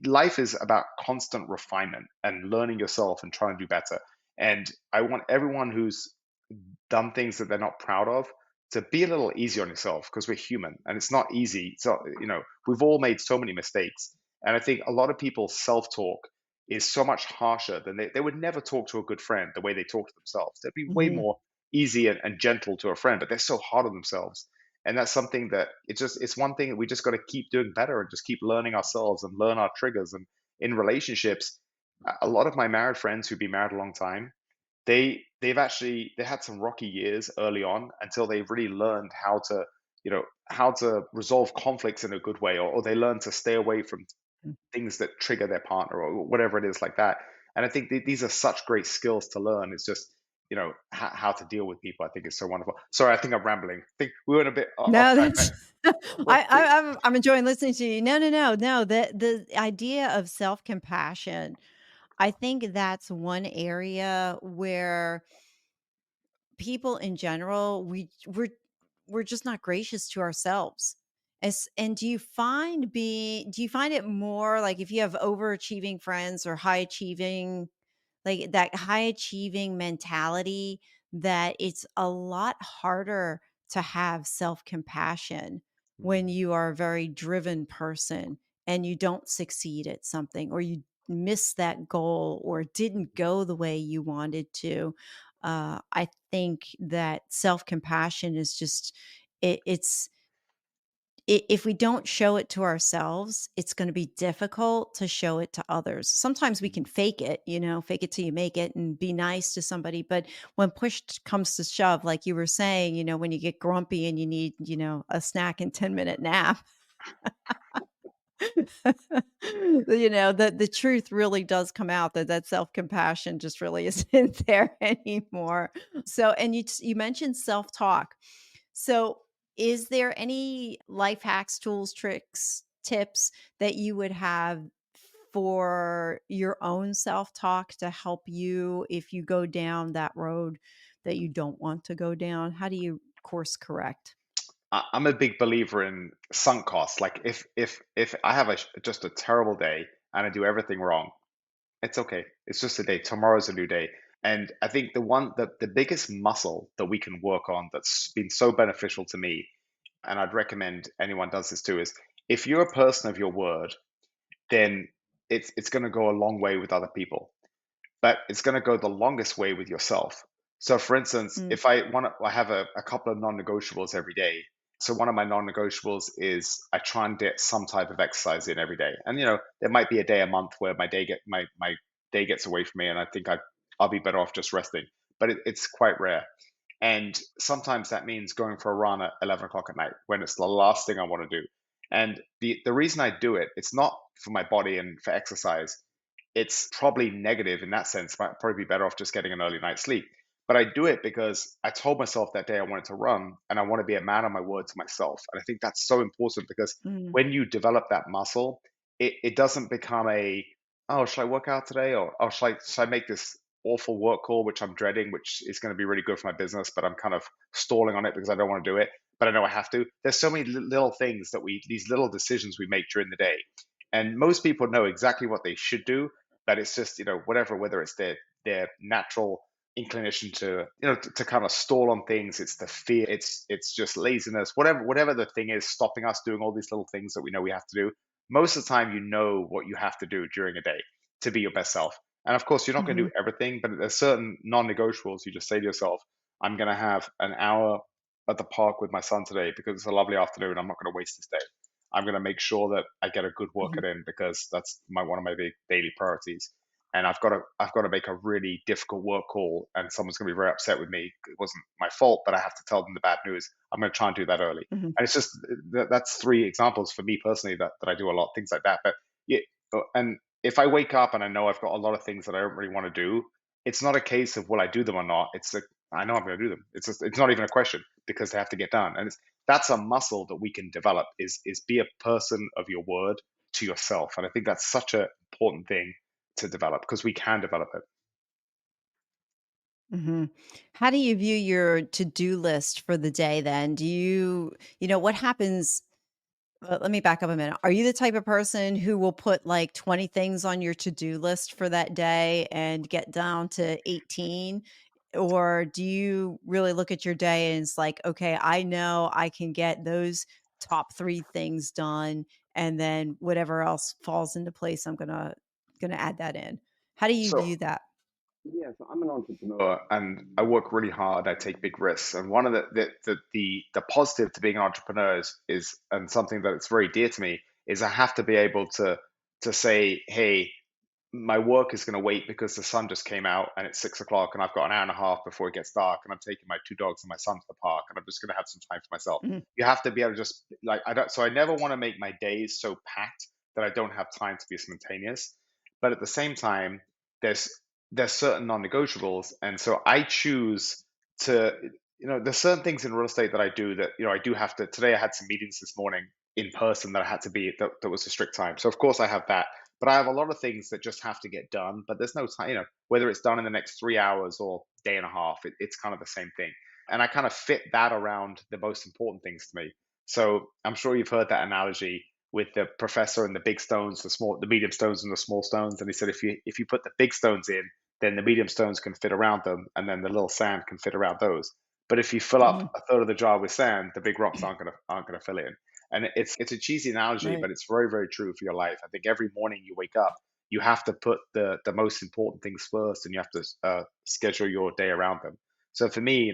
S2: life is about constant refinement and learning yourself and trying to do better. And I want everyone who's done things that they're not proud of to be a little easier on yourself because we're human and it's not easy. So, we've all made so many mistakes. And I think a lot of people's self talk is so much harsher than they would never talk to a good friend the way they talk to themselves. They'd be way
S1: Mhm.
S2: more easy and gentle to a friend, but they're so hard on themselves. And that's something that it's one thing that we just got to keep doing better and just keep learning ourselves and learn our triggers. And in relationships, a lot of my married friends who've been married a long time, they had some rocky years early on until they really learned how to resolve conflicts in a good way, or they learn to stay away from
S1: Mm.
S2: things that trigger their partner or whatever it is like that. And I think these are such great skills to learn. It's just how to deal with people. I think is so wonderful. Sorry, I think I'm rambling. I think we went a bit off
S1: No,
S2: track, but
S1: that's I'm enjoying listening to you. No, no, no, no, the idea of self-compassion, I think that's one area where people in general, we're just not gracious to ourselves. And do you find it more like if you have overachieving friends or high achieving, like that high achieving mentality, that it's a lot harder to have self-compassion when
S2: Mm,
S1: you are a very driven person and you don't succeed at something, or you miss that goal, or it didn't go the way you wanted to. I think that self-compassion is just it's if we don't show it to ourselves, it's gonna be difficult to show it to others. Sometimes we can
S2: Mhm.
S1: fake it, fake it till you make it and be nice to somebody, but when comes to shove, like you were saying, when you get grumpy and you need, a snack and 10-minute nap, the truth really does come out that self-compassion just really isn't there anymore. So, and you mentioned self-talk. So, is there any life hacks, tools, tricks, tips that you would have for your own self-talk to help you if you go down that road that you don't want to go down? How do you course correct?
S2: I'm a big believer in sunk costs. Like if I have just a terrible day and I do everything wrong, it's okay. It's just a day. Tomorrow's a new day. And I think the biggest muscle that we can work on that's been so beneficial to me, and I'd recommend anyone does this too, is if you're a person of your word, then it's going to go a long way with other people, but it's going to go the longest way with yourself. So, for instance,
S1: Mm,
S2: if I want to, I have a couple of non-negotiables every day. So one of my non-negotiables is I try and get some type of exercise in every day. And there might be a day a month where my day gets away from me, and I think I'll be better off just resting. But it's quite rare. And sometimes that means going for a run at 11 o'clock at night when it's the last thing I want to do. And the reason I do it, it's not for my body and for exercise. It's probably negative in that sense. Might probably be better off just getting an early night's sleep. But I do it because I told myself that day I wanted to run and I want to be a man of my word to myself. And I think that's so important because
S1: mm,
S2: when you develop that muscle, it doesn't become oh, should I work out today? Or oh, should I make this awful work call, which I'm dreading, which is going to be really good for my business, but I'm kind of stalling on it because I don't want to do it, but I know I have to. There's so many little things these little decisions we make during the day. And most people know exactly what they should do, but it's just, whether it's their natural inclination to, to kind of stall on things. It's the fear. It's just laziness, whatever the thing is stopping us doing all these little things that we know we have to do. Most of the time, you know what you have to do during a day to be your best self. And of course, you're not going to
S1: mhm,
S2: do everything, but there's certain non-negotiables. You just say to yourself, I'm going to have an hour at the park with my son today because it's a lovely afternoon. I'm not going to waste this day. I'm going to make sure that I get a good
S1: mhm,
S2: workout in because that's one of my big daily priorities. And I've got to make a really difficult work call, and someone's going to be very upset with me. It wasn't my fault, but I have to tell them the bad news. I'm going to try and do that early.
S1: mhm,
S2: And it's just that's three examples for me personally that I do a lot, things like that. But yeah, and if I wake up and I know I've got a lot of things that I don't really want to do, it's not a case of will I do them or not. It's like I know I'm going to do them. It's not even a question because they have to get done. And that's a muscle that we can develop is be a person of your word to yourself. And I think that's such an important thing to develop because we can develop it.
S1: mhm. How do you view your to-do list for the day then? What happens. Let me back up a minute. Are you the type of person who will put like 20 things on your to-do list for that day and get down to 18? Or do you really look at your day and it's like, okay, I know I can get those top 3 things done, and then whatever else falls into place, I'm gonna add that in. How do you
S2: So
S1: view that?
S2: yeah, so I'm an entrepreneur and I work really hard. I take big risks, and one of the positive to being an entrepreneur is and something that it's very dear to me is I have to be able to say, hey, my work is going to wait because the sun just came out and it's 6 o'clock and I've got an hour and a half before it gets dark and I'm taking my two dogs and my son to the park and I'm just going to have some time for myself.
S1: Mhm,
S2: You have to be able to just like I don't. So I never want to make my days so packed that I don't have time to be spontaneous. But at the same time, there's there's certain non-negotiables, and so I choose to. There's certain things in real estate that I do that I do have to. Today I had some meetings this morning in person that I had to be that was a strict time. So of course I have that, but I have a lot of things that just have to get done. But there's no time, whether it's done in the next 3 hours or day and a half, it's kind of the same thing. And I kind of fit that around the most important things to me. So I'm sure you've heard that analogy with the professor and the big stones, the medium stones and the small stones. And he said if you put the big stones in, then the medium stones can fit around them, and then the little sand can fit around those. But if you fill up
S1: mhm,
S2: a third of the jar with sand, the big rocks aren't gonna fill it in. And it's a cheesy analogy,
S1: right.
S2: but it's very very true for your life. I think every morning you wake up, you have to put the most important things first, and you have to schedule your day around them. So for me,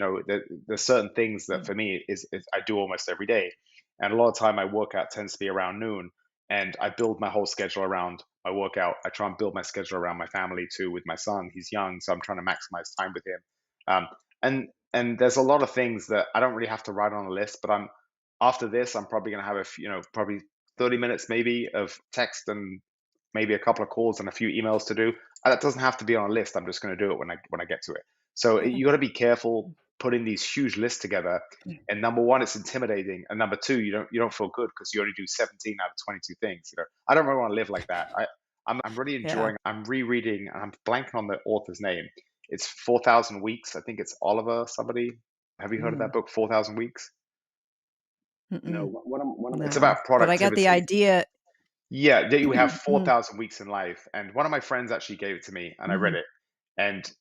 S2: there's certain things that
S1: Mm,
S2: for me is I do almost every day, And a lot of time my workout tends to be around noon, and I build my whole schedule around my workout. I try and build my schedule around my family too. With my son, he's young, so I'm trying to maximize time with him. Um, and there's a lot of things that I don't really have to write on a list, but I'm after this, I'm probably going to have probably 30 minutes maybe of text and maybe a couple of calls and a few emails to do. That doesn't have to be on a list. I'm just going to do it when I get to it. So
S1: Yeah.
S2: you got to be careful putting these huge lists together. And number one, it's intimidating, and number two, you don't feel good because you only do 17 out of 22 things. I don't really want to live like that. I'm really
S1: Yeah.
S2: enjoying. I'm rereading, and I'm blanking on the author's name. It's 4,000 Weeks. I think it's Oliver somebody. Have you heard of that
S1: Mm.
S2: book, 4,000 Weeks?
S1: Mm-mm.
S2: It's
S1: No,
S2: about
S1: but I got the
S2: productivity.
S1: idea.
S2: Yeah, that you have
S1: Mm.
S2: 4,000 weeks in life. And one of my friends actually gave it to me, and I read
S1: Mhm.
S2: it. And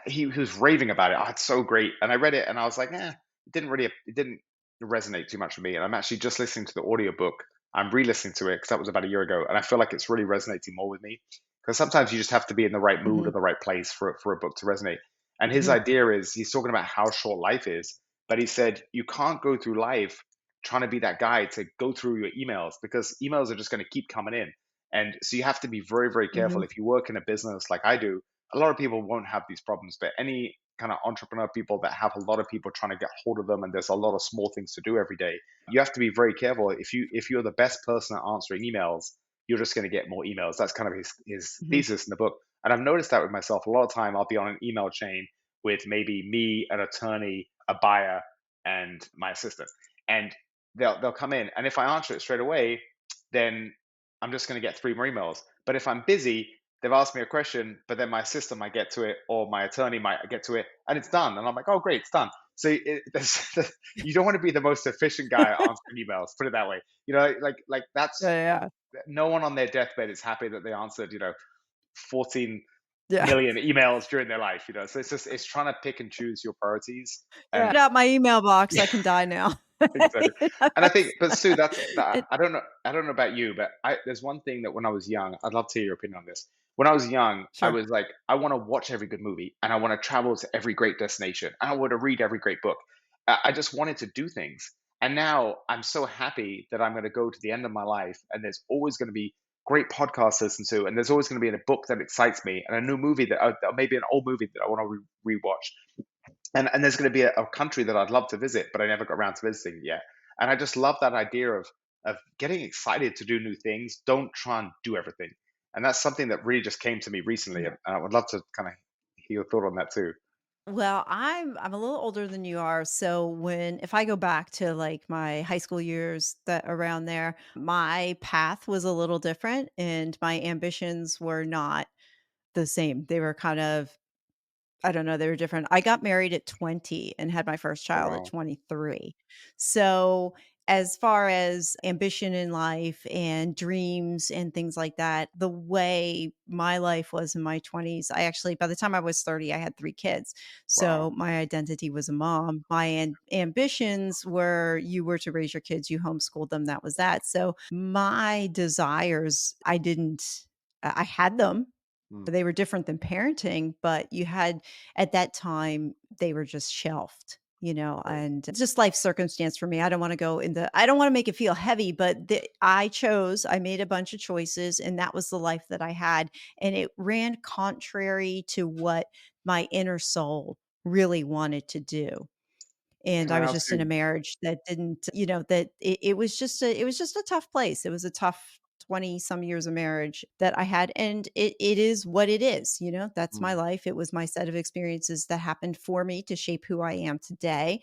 S2: he was raving about it. Oh, it's so great. And I read it and I was like, it didn't resonate too much with me. And I'm actually just listening to the audiobook. I'm re-listening to it because that was about a year ago. And I feel like it's really resonating more with me. Because sometimes you just have to be in the right mood or
S1: Mhm.
S2: the right place for a book to resonate. And his
S1: Mhm.
S2: idea is he's talking about how short life is, but he said you can't go through life trying to be that guy to go through your emails because emails are just going to keep coming in. And so you have to be very, very careful.
S1: Mhm.
S2: If you work in a business like I do, a lot of people won't have these problems, but any kind of entrepreneur people that have a lot of people trying to get hold of them and there's a lot of small things to do every day, you have to be very careful. If you're the best person at answering emails, you're just going to get more emails. That's kind of his
S1: Mhm.
S2: thesis in the book. And I've noticed that with myself. A lot of time I'll be on an email chain with maybe me, an attorney, a buyer, and my assistant. And they'll come in. And if I answer it straight away, then I'm just going to get three more emails. But if I'm busy, they've asked me a question, but then my assistant might get to it or my attorney might get to it and it's done. And I'm like, oh, great, it's done. So you don't want to be the most efficient guy answering emails, put it that way. Like
S1: Yeah,
S2: that's
S1: yeah.
S2: no one on their deathbed is happy that they answered, 14
S1: Yeah.
S2: million emails during their life. So it's trying to pick and choose your priorities.
S1: Yeah.
S2: And
S1: Get out my email box, I can die now.
S2: exactly.
S1: You know,
S2: And I think, but Sue,
S1: it
S2: I don't know about you, but there's one thing that when I was young, I'd love to hear your opinion on this. When I was young, I
S1: sure.
S2: was like, I want to watch every good movie and I want to travel to every great destination and I want to read every great book. I just wanted to do things. And now I'm so happy that I'm going to go to the end of my life and there's always going to be great podcasts to listen to and there's always going to be a book that excites me and a new movie maybe an old movie that I want to rewatch and there's going to be a country that I'd love to visit, but I never got around to visiting yet. And I just love that idea of getting excited to do new things. Don't try and do everything. And that's something that really just came to me recently,
S1: Yeah.
S2: and I would love to kind of hear your thought on that too.
S1: Well, I'm a little older than you are, so if I go back to, like, my high school years, that around there, my path was a little different and my ambitions were not the same. They were kind of, I don't know, they were different. I got married at 20 and had my first
S2: Oh
S1: child at
S2: wow.
S1: 23. So, as far as ambition in life and dreams and things like that, the way my life was in my 20s, I actually, by the time I was 30, I had 3 kids. So,
S2: Wow.
S1: my identity was a mom. My ambitions were, you were to raise your kids, you homeschooled them, that was that. So, my desires, I had them,
S2: Mm,
S1: they were different than parenting, but you had, at that time, they were just shelved,
S2: right.
S1: and it's just life circumstance for me. I don't wanna make it feel heavy, but I made a bunch of choices, and that was the life that I had, and it ran contrary to what my inner soul really wanted to do. And
S2: Can
S1: I
S2: I
S1: was
S2: ask
S1: just in a
S2: you?
S1: marriage that didn't, that it was just a tough place. It was a tough 20 some years of marriage that I had, and it is what it is, that's my
S2: Mm,
S1: life. It was my set of experiences that happened for me to shape who I am today.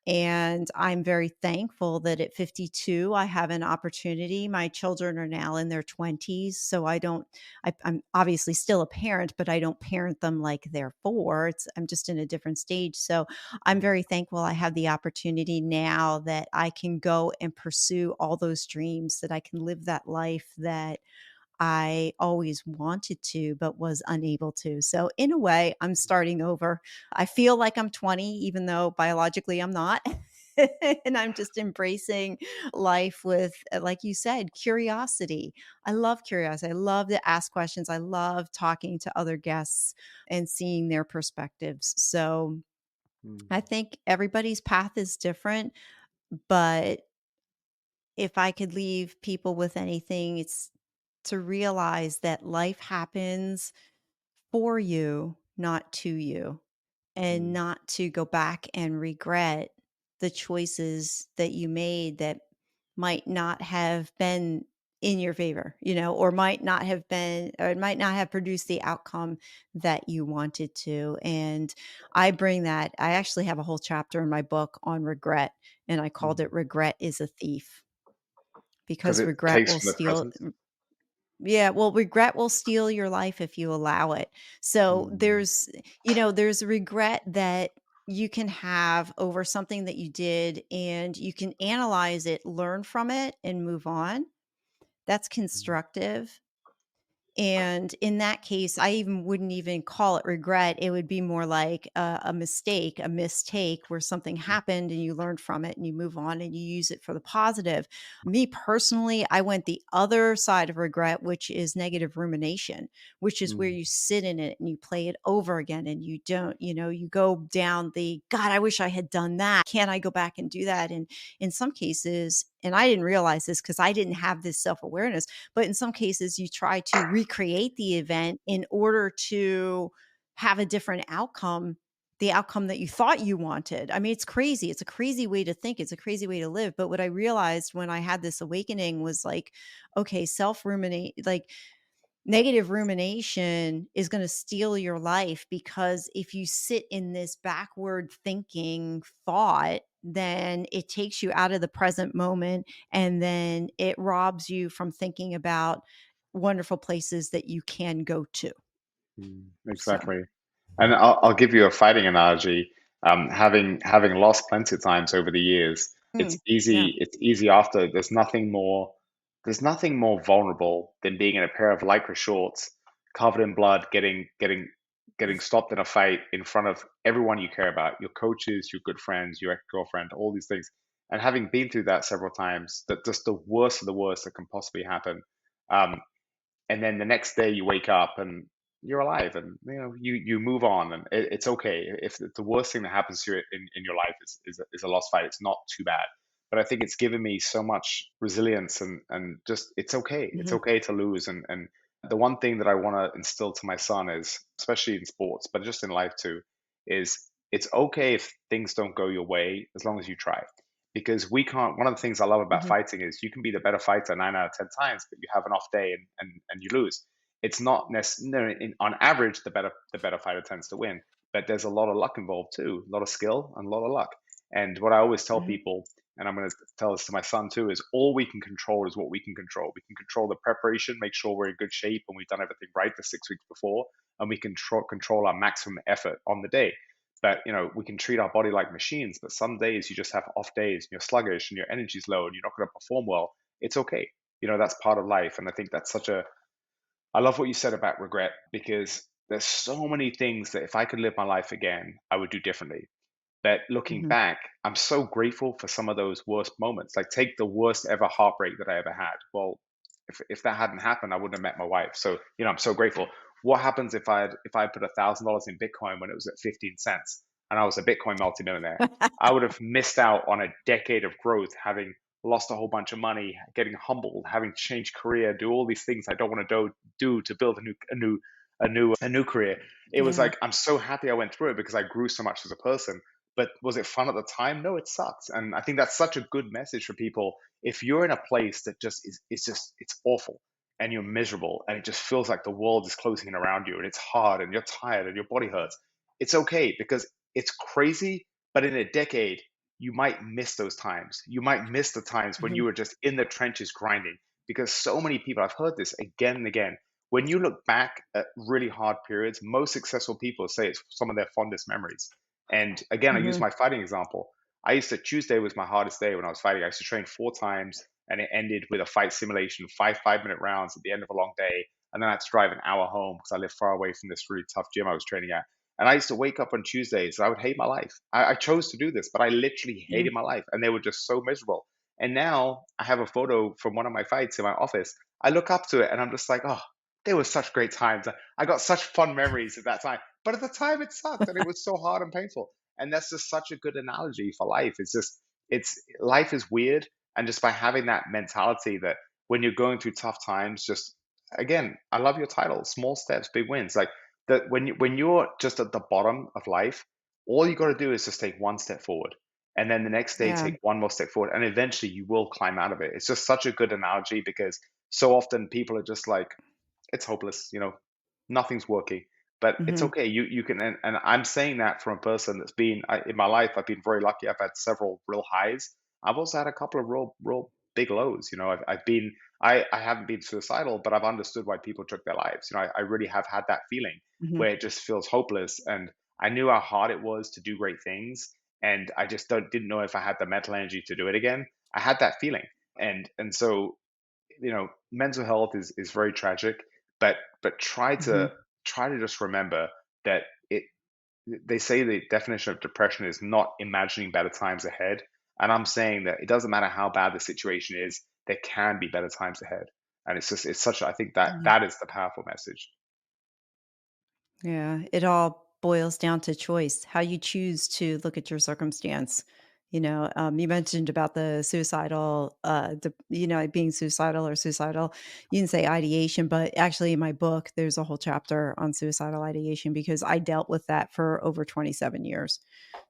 S1: And I'm very thankful that at 52, I have an opportunity. My children are now in their 20s. So I'm obviously still a parent, but I don't parent them like they're four. I'm just in a different stage. So I'm
S2: mm,
S1: very thankful I have the opportunity now that I can go and pursue all those dreams, that I can live that life that I always wanted to, but was unable to. So, in a way, I'm starting over. I feel like I'm 20, even though biologically I'm not. And I'm just embracing life with, like you said, curiosity. I love curiosity. I love to ask questions. I love talking to other guests and seeing their perspectives. So,
S2: mm,
S1: I think everybody's path is different, but if I could leave people with anything, it's to realize that life happens for you, not to you, and
S2: Mm,
S1: not to go back and regret the choices that you made that might not have been in your favor, or might not have been, or it might not have produced the outcome that you wanted to. And I actually have a whole chapter in my book on regret, and I called
S2: mm.
S1: it Regret is a Thief,
S2: Because
S1: because
S2: it
S1: regret
S2: takes
S1: will
S2: from the
S1: steal.
S2: present.
S1: Yeah, well, regret will steal your life if you allow it. So
S2: Mm,
S1: there's regret that you can have over something that you did, and you can analyze it, learn from it, and move on. That's
S2: mm,
S1: constructive. And in that case, I even wouldn't even call it regret. It would be more like a mistake, a mistake where something happened and you learned from it and you move on and you use it for the positive. Me personally, I went the other side of regret, which is negative rumination, which is where
S2: mm,
S1: you sit in it and you play it over again and you don't, you go down the God, I wish I had done that. Can I go back and do that? And in some cases, and I didn't realize this because I didn't have this self awareness, but in some cases, you try to recreate the event in order to have a different outcome, the outcome that you thought you wanted. I mean, it's crazy. It's a crazy way to think. It's a crazy way to live. But what I realized when I had this awakening was like, okay, self ruminate, like negative rumination is going to steal your life, because if you sit in this backward thinking thought, then it takes you out of the present moment, and then it robs you from thinking about wonderful places that you can go to. So,
S2: exactly. And I'll give you a fighting analogy. Having lost plenty of times over the years,
S1: mm, yeah.
S2: It's easy after. There's nothing more vulnerable than being in a pair of lycra shorts, covered in blood, getting stopped in a fight in front of everyone you care about, your coaches, your good friends, your ex-girlfriend, all these things. And having been through that several times, that just the worst of the worst that can possibly happen. Um, and then the next day you wake up and you're alive, and you move on, and it's okay if the worst thing that happens to you in your life is a lost fight. It's not too bad. But I think it's given me so much resilience, and just it's
S1: Mhm,
S2: okay to lose. And the one thing that I want to instill to my son is, especially in sports but just in life too, is it's okay if things don't go your way as long as you try. Because we can't one of the things I love about
S1: mhm,
S2: fighting is you can be the better fighter 9 out of 10 times, but you have an off day, and you lose. It's not necessarily on average the better fighter tends to win, but there's a lot of luck involved too, a lot of skill and a lot of luck. And what I always tell
S1: mhm,
S2: people, and I'm going to tell this to my son too, is all we can control is what we can control. We can control the preparation, make sure we're in good shape and we've done everything right the 6 weeks before, and we can control our maximum effort on the day. But we can treat our body like machines, but some days you just have off days and you're sluggish and your energy's low and you're not going to perform well. It's okay. That's part of life. And I think that's such a I love what you said about regret, because there's so many things that if I could live my life again, I would do differently. But looking
S1: mhm.
S2: back, I'm so grateful for some of those worst moments. Like, take the worst ever heartbreak that I ever had. Well, if that hadn't happened, I wouldn't have met my wife. So, I'm so grateful. What happens if I put $1,000 in Bitcoin when it was at 15 cents and I was a Bitcoin multimillionaire? I would have missed out on a decade of growth, having lost a whole bunch of money, getting humbled, having to change career, do all these things I don't want to do to build a new career. It was
S1: Yeah.
S2: like I'm so happy I went through it because I grew so much as a person. But was it fun at the time? No, it sucks. And I think that's such a good message for people. If you're in a place that just it's awful and you're miserable and it just feels like the world is closing in around you and it's hard and you're tired and your body hurts, it's okay because it's crazy. But in a decade, you might miss those times. You might miss the times when
S1: Mhm,
S2: you were just in the trenches grinding, because so many people, I've heard this again and again. When you look back at really hard periods, most successful people say it's some of their fondest memories. And again, I use
S1: mhm.
S2: my fighting example. Tuesday was my hardest day when I was fighting. I used to train 4 times and it ended with a fight simulation, 5 minute rounds at the end of a long day. And then I had to drive an hour home because I live far away from this really tough gym I was training at. And I used to wake up on Tuesdays. I would hate my life. I chose to do this, but I literally
S1: Mm.
S2: hated my life. And they were just so miserable. And now I have a photo from one of my fights in my office. I look up to it and I'm just like, oh, they were such great times. I got such fun memories at that time. But at the time, it sucked and it was so hard and painful. And that's just such a good analogy for life. It's life is weird, And just by having that mentality that when you're going through tough times, just again, I love your title, small steps, big wins. Like that when you're just at the bottom of life, all you got to do is just take one step forward. And then the next day,
S1: Yeah.
S2: take one more step forward, and eventually you will climb out of it. It's just such a good analogy because so often people are just like, it's hopeless, nothing's working. But it's
S1: Mhm.
S2: okay. You can, and I'm saying that from a person that's been in my life. I've been very lucky. I've had several real highs. I've also had a couple of real big lows. I've been, I haven't been suicidal, but I've understood why people took their lives. I really have had that feeling
S1: Mhm.
S2: where it just feels hopeless, and I knew how hard it was to do great things, and I just didn't know if I had the mental energy to do it again. I had that feeling, and so mental health is very tragic, but
S1: Mhm.
S2: try to just remember that it they say the definition of depression is not imagining better times ahead. And I'm saying that it doesn't matter how bad the situation is, there can be better times ahead. And it's such I think that
S1: Yeah.
S2: that is the powerful message.
S1: Yeah, it all boils down to choice, how you choose to look at your circumstance. You mentioned about the suicidal, being suicidal or suicidal. You didn't say ideation, but actually, in my book, there's a whole chapter on suicidal ideation because I dealt with that for over 27 years.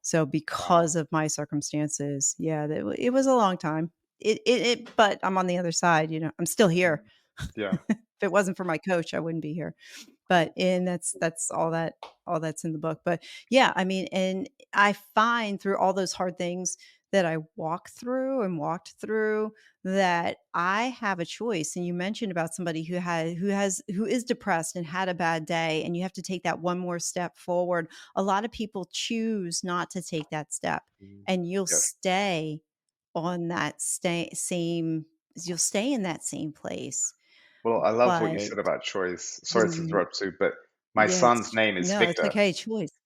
S1: So,
S2: Wow.
S1: because of my circumstances, yeah, it was a long time. But I'm on the other side. I'm still here.
S2: Mm. Yeah.
S1: If it wasn't for my coach, I wouldn't be here. But and that's all that's in the book. But yeah, I mean, and I find through all those hard things that I walked through that I have a choice. And you mentioned about somebody who is depressed and had a bad day, and you have to take that one more step forward. A lot of people choose not to take that step,
S2: Mm.
S1: and
S2: Yes.
S1: on that you'll stay in that same place.
S2: Well, I love what you
S1: But
S2: said about choice. Sorry to
S1: the
S2: interrupt, Sue, but my
S1: yeah,
S2: son's name is
S1: it's
S2: Victor.
S1: okay, choice.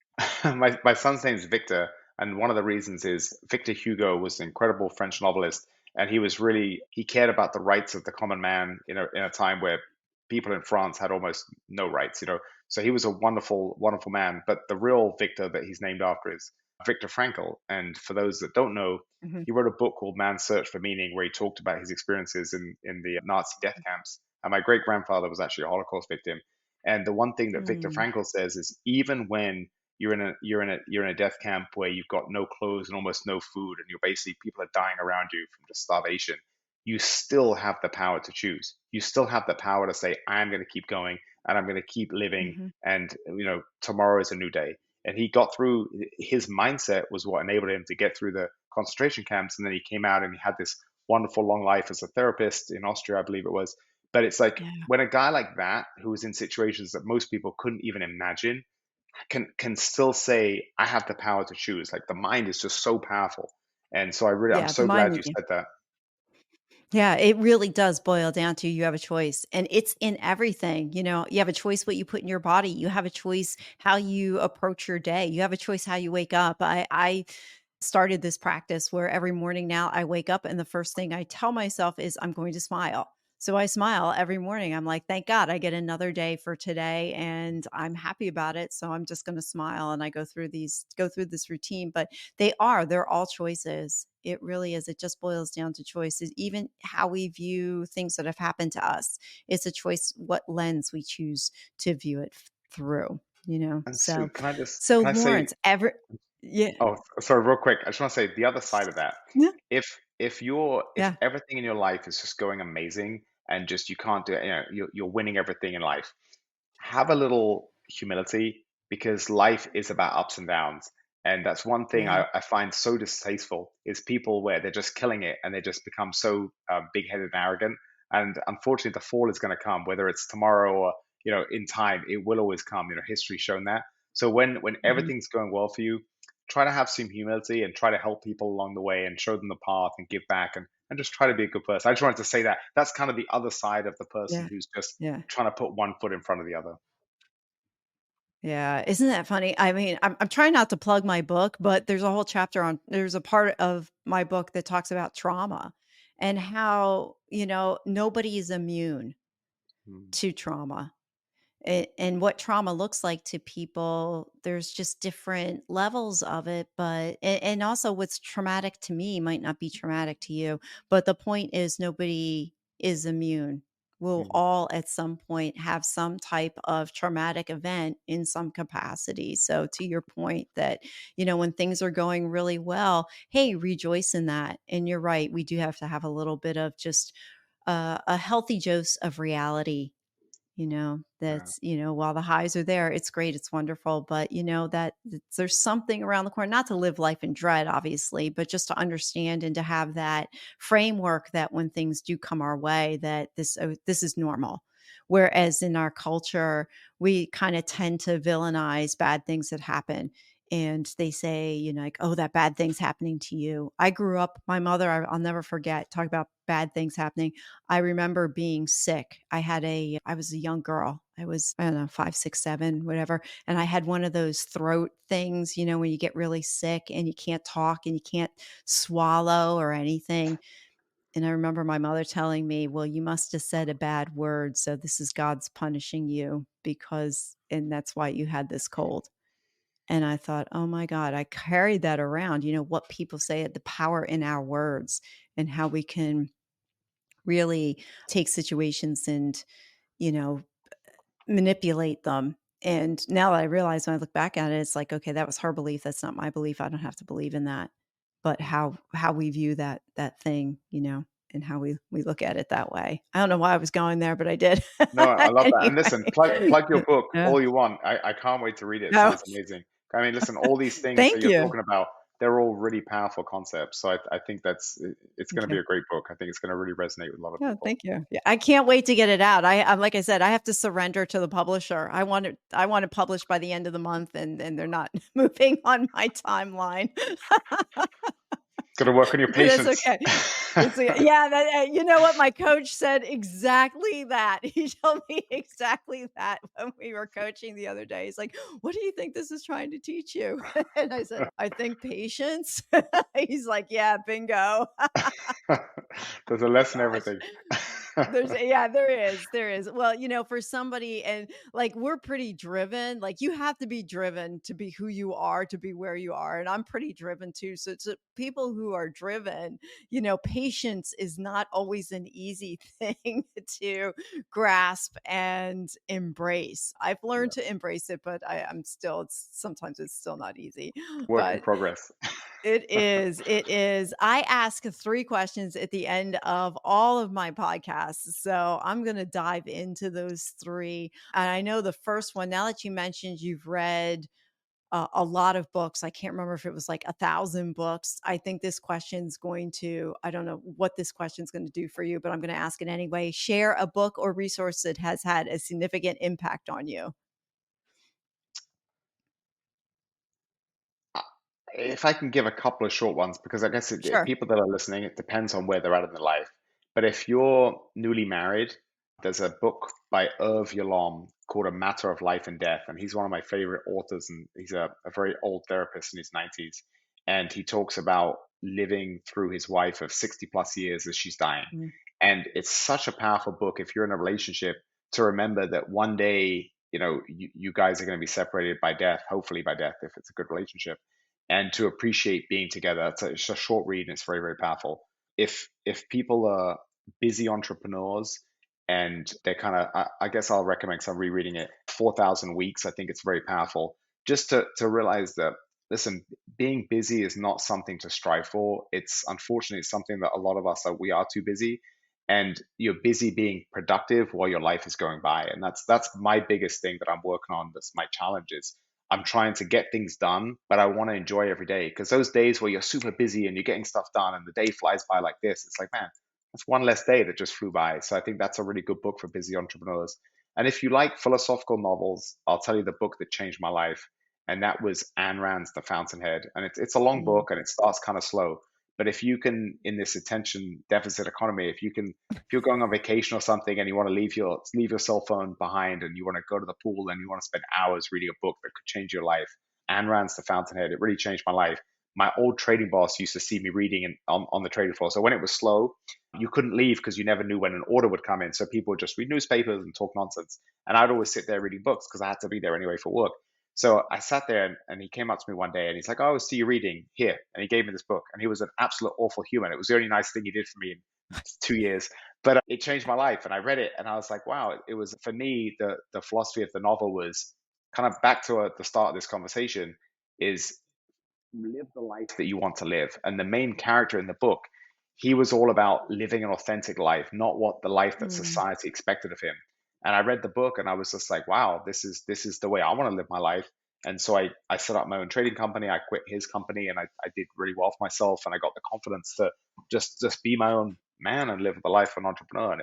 S2: My son's name is Victor, and one of the reasons is Victor Hugo was an incredible French novelist, and he cared about the rights of the common man in a time where people in France had almost no rights. So he was a wonderful man. But the real Victor that he's named after is Viktor Frankl. And for those that don't know,
S1: Mhm,
S2: he wrote a book called Man's Search for Meaning, where he talked about his experiences in the Nazi death camps. And my great grandfather was actually a Holocaust victim. And the one thing that Viktor
S1: mm,
S2: Frankl says is even when you're in a death camp where you've got no clothes and almost no food, and you're basically people are dying around you from just starvation. You still have the power to choose. You still have the power to say, I'm going to keep going and I'm going to keep living.
S1: mhm,
S2: And tomorrow is a new day. And he got through. His mindset was what enabled him to get through the concentration camps. And then he came out and he had this wonderful long life as a therapist in Austria, I believe it was. But it's like
S1: yeah,
S2: when a guy like that, who was in situations that most people couldn't even imagine, can still say, I have the power to choose. Like the mind is just so powerful. And so I'm
S1: yeah, the
S2: so
S1: mind
S2: glad
S1: is
S2: you said that.
S1: yeah, it really does boil down to you have a choice, and it's in everything. You have a choice what you put in your body, you have a choice how you approach your day, you have a choice how you wake up. I started this practice where every morning now I wake up and the first thing I tell myself is I'm going to smile. So I smile every morning. I'm like, thank God I get another day for today and I'm happy about it. So I'm just going to smile and I go through this routine, but they're all choices. It really is. It just boils down to choices. Even how we view things that have happened to us. It's a choice what lens we choose to view it through.
S2: And Sue,
S1: So
S2: can
S1: so
S2: I say,
S1: Lawrence, ever yeah.
S2: oh, sorry, real quick. I just want to say the other side of that.
S1: Yeah.
S2: If
S1: Yeah.
S2: everything in your life is just going amazing and just you can't do it, you're winning everything in life, have a little humility because life is about ups and downs. And that's one thing
S1: Yeah.
S2: I find so distasteful is people where they're just killing it and they just become so big-headed and arrogant. And unfortunately, the fall is going to come, whether it's tomorrow or in time. It will always come. History's shown that. So when
S1: Mhm.
S2: everything's going well for you, try to have some humility and try to help people along the way and show them the path and give back and just try to be a good person. I just wanted to say that that's kind of the other side of the person
S1: Yeah.
S2: who's just
S1: Yeah.
S2: trying to put one foot in front of the other.
S1: Yeah. Isn't that funny? I mean, I'm trying not to plug my book, but there's a part of my book that talks about trauma and how, nobody is immune
S2: Mm.
S1: to trauma. And what trauma looks like to people, there's just different levels of it, but and also what's traumatic to me might not be traumatic to you, but the point is nobody is immune. We'll
S2: Mm,
S1: all at some point have some type of traumatic event in some capacity. So to your point that, when things are going really well, hey, rejoice in that. And you're right, we do have to have a little bit of just a healthy dose of reality,
S2: yeah,
S1: that's, while the highs are there, it's great, it's wonderful, but there's something around the corner, not to live life in dread, obviously, but just to understand and to have that framework that when things do come our way, that this is normal. Whereas in our culture, we kind of tend to villainize bad things that happen. And they say, like, oh, that bad thing's happening to you. I grew up, my mother, I'll never forget, talk about bad things happening. I remember being sick. I was a young girl. I don't know, 5, 6, 7, whatever. And I had one of those throat things, when you get really sick and you can't talk and you can't swallow or anything. And I remember my mother telling me, well, you must have said a bad word. So this is God's punishing you and that's why you had this cold. And I thought, oh my God, I carried that around, what people say, the power in our words and how we can really take situations and, you know, manipulate them. And now that I realize when I look back at it, it's like, okay, that was her belief. That's not my belief. I don't have to believe in that. But
S2: mm.
S1: how we view that thing, and how we look at it that way. I don't know why I was going there, but I did.
S2: No, I love that. And listen,
S1: Anyway.
S2: plug your book
S1: Yeah.
S2: all you want. I can't wait to read it. It
S1: No.
S2: sounds amazing. I mean, listen, all these things that
S1: Thank
S2: you're
S1: you.
S2: talking about, they're all really powerful concepts. So I think it's going
S1: Thank
S2: to be
S1: you.
S2: a great book. I think it's going to really resonate with a lot of
S1: Yeah,
S2: people.
S1: thank you. Yeah, I can't wait to get it out. I'm like I said, I have to surrender to the publisher. I want it published by the end of the month, and they're not moving on my timeline.
S2: Got to work on your
S1: But that's
S2: patience.
S1: okay. Yeah, you know what? My coach said exactly that. He told me exactly that when we were coaching the other day. He's like, "What do you think this is trying to teach you?" And I said, "I think patience." He's like, "Yeah, bingo."
S2: There's a lesson in
S1: Gosh.
S2: everything.
S1: Yeah, there is. Well, for somebody and like we're pretty driven. Like you have to be driven to be who you are, to be where you are. And I'm pretty driven too. So to people who are driven, patience is not always an easy thing to grasp and embrace. I've learned
S2: Yeah.
S1: to embrace it, but I'm still sometimes it's still not easy.
S2: Work in
S1: But
S2: progress.
S1: it is, it is. I ask 3 questions at the end of all of my podcasts, so I'm gonna dive into those 3, and I know the first one now that you mentioned you've read a lot of books, I can't remember if it was like 1,000 books. I think this question's going to I don't know what this question's gonna do for you, but I'm gonna ask it anyway. Share a book or resource that has had a significant impact on you.
S2: Uh, If I can give a couple of short ones, because I guess
S1: Sure.
S2: people that are listening, it depends on where they're at in their life. But if you're newly married, there's a book by Irv Yalom called A Matter of Life and Death. And he's one of my favorite authors. And he's a very old therapist in his 90s. And he talks about living through his wife of 60 plus years as she's dying.
S1: Mm,
S2: And it's such a powerful book if you're in a relationship to remember that one day, you guys are going to be separated by death, hopefully by death, if it's a good relationship, and to appreciate being together. It's a short read and it's very, very powerful. If people are busy entrepreneurs and they're kind of, I guess I'll recommend, because I'm rereading it, 4,000 Weeks. I think it's very powerful just to realize that, listen, being busy is not something to strive for. It's unfortunately something that a lot of us we are too busy, and you're busy being productive while your life is going by. And that's my biggest thing that I'm working on. That's my challenge is I'm trying to get things done, but I want to enjoy every day, because those days where you're super busy and you're getting stuff done and the day flies by like this, it's like, man, that's one less day that just flew by. So I think that's a really good book for busy entrepreneurs. And if you like philosophical novels, I'll tell you the book that changed my life. And that was Ayn Rand's The Fountainhead. And it's a long
S1: mm.
S2: book and it starts kind of slow. But if you can, in this attention deficit economy, if you're going on vacation or something and you want to leave your cell phone behind and you want to go to the pool and you want to spend hours reading a book that could change your life, Ayn Rand's The Fountainhead, it really changed my life. my old trading boss used to see me reading on the trading floor. So when it was slow, you couldn't leave because you never knew when an order would come in. So people would just read newspapers and talk nonsense. And I'd always sit there reading books because I had to be there anyway for work. So I sat there and he came up to me one day and he's like, "Oh, I see you reading here." And he gave me this book and he was an absolute awful human. It was the only nice thing he did for me in 2 years, but it changed my life. And I read it and I was like, wow, it was for me, the philosophy of the novel was kind of back to the start of this conversation is live the life that you want to live. And the main character in the book, he was all about living an authentic life, not what the life that
S1: Mm.
S2: society expected of him. And I read the book and I was just like, wow, this is the way I want to live my life. And so I set up my own trading company. I quit his company and I did really well for myself and I got the confidence to just be my own man and live the life of an entrepreneur. And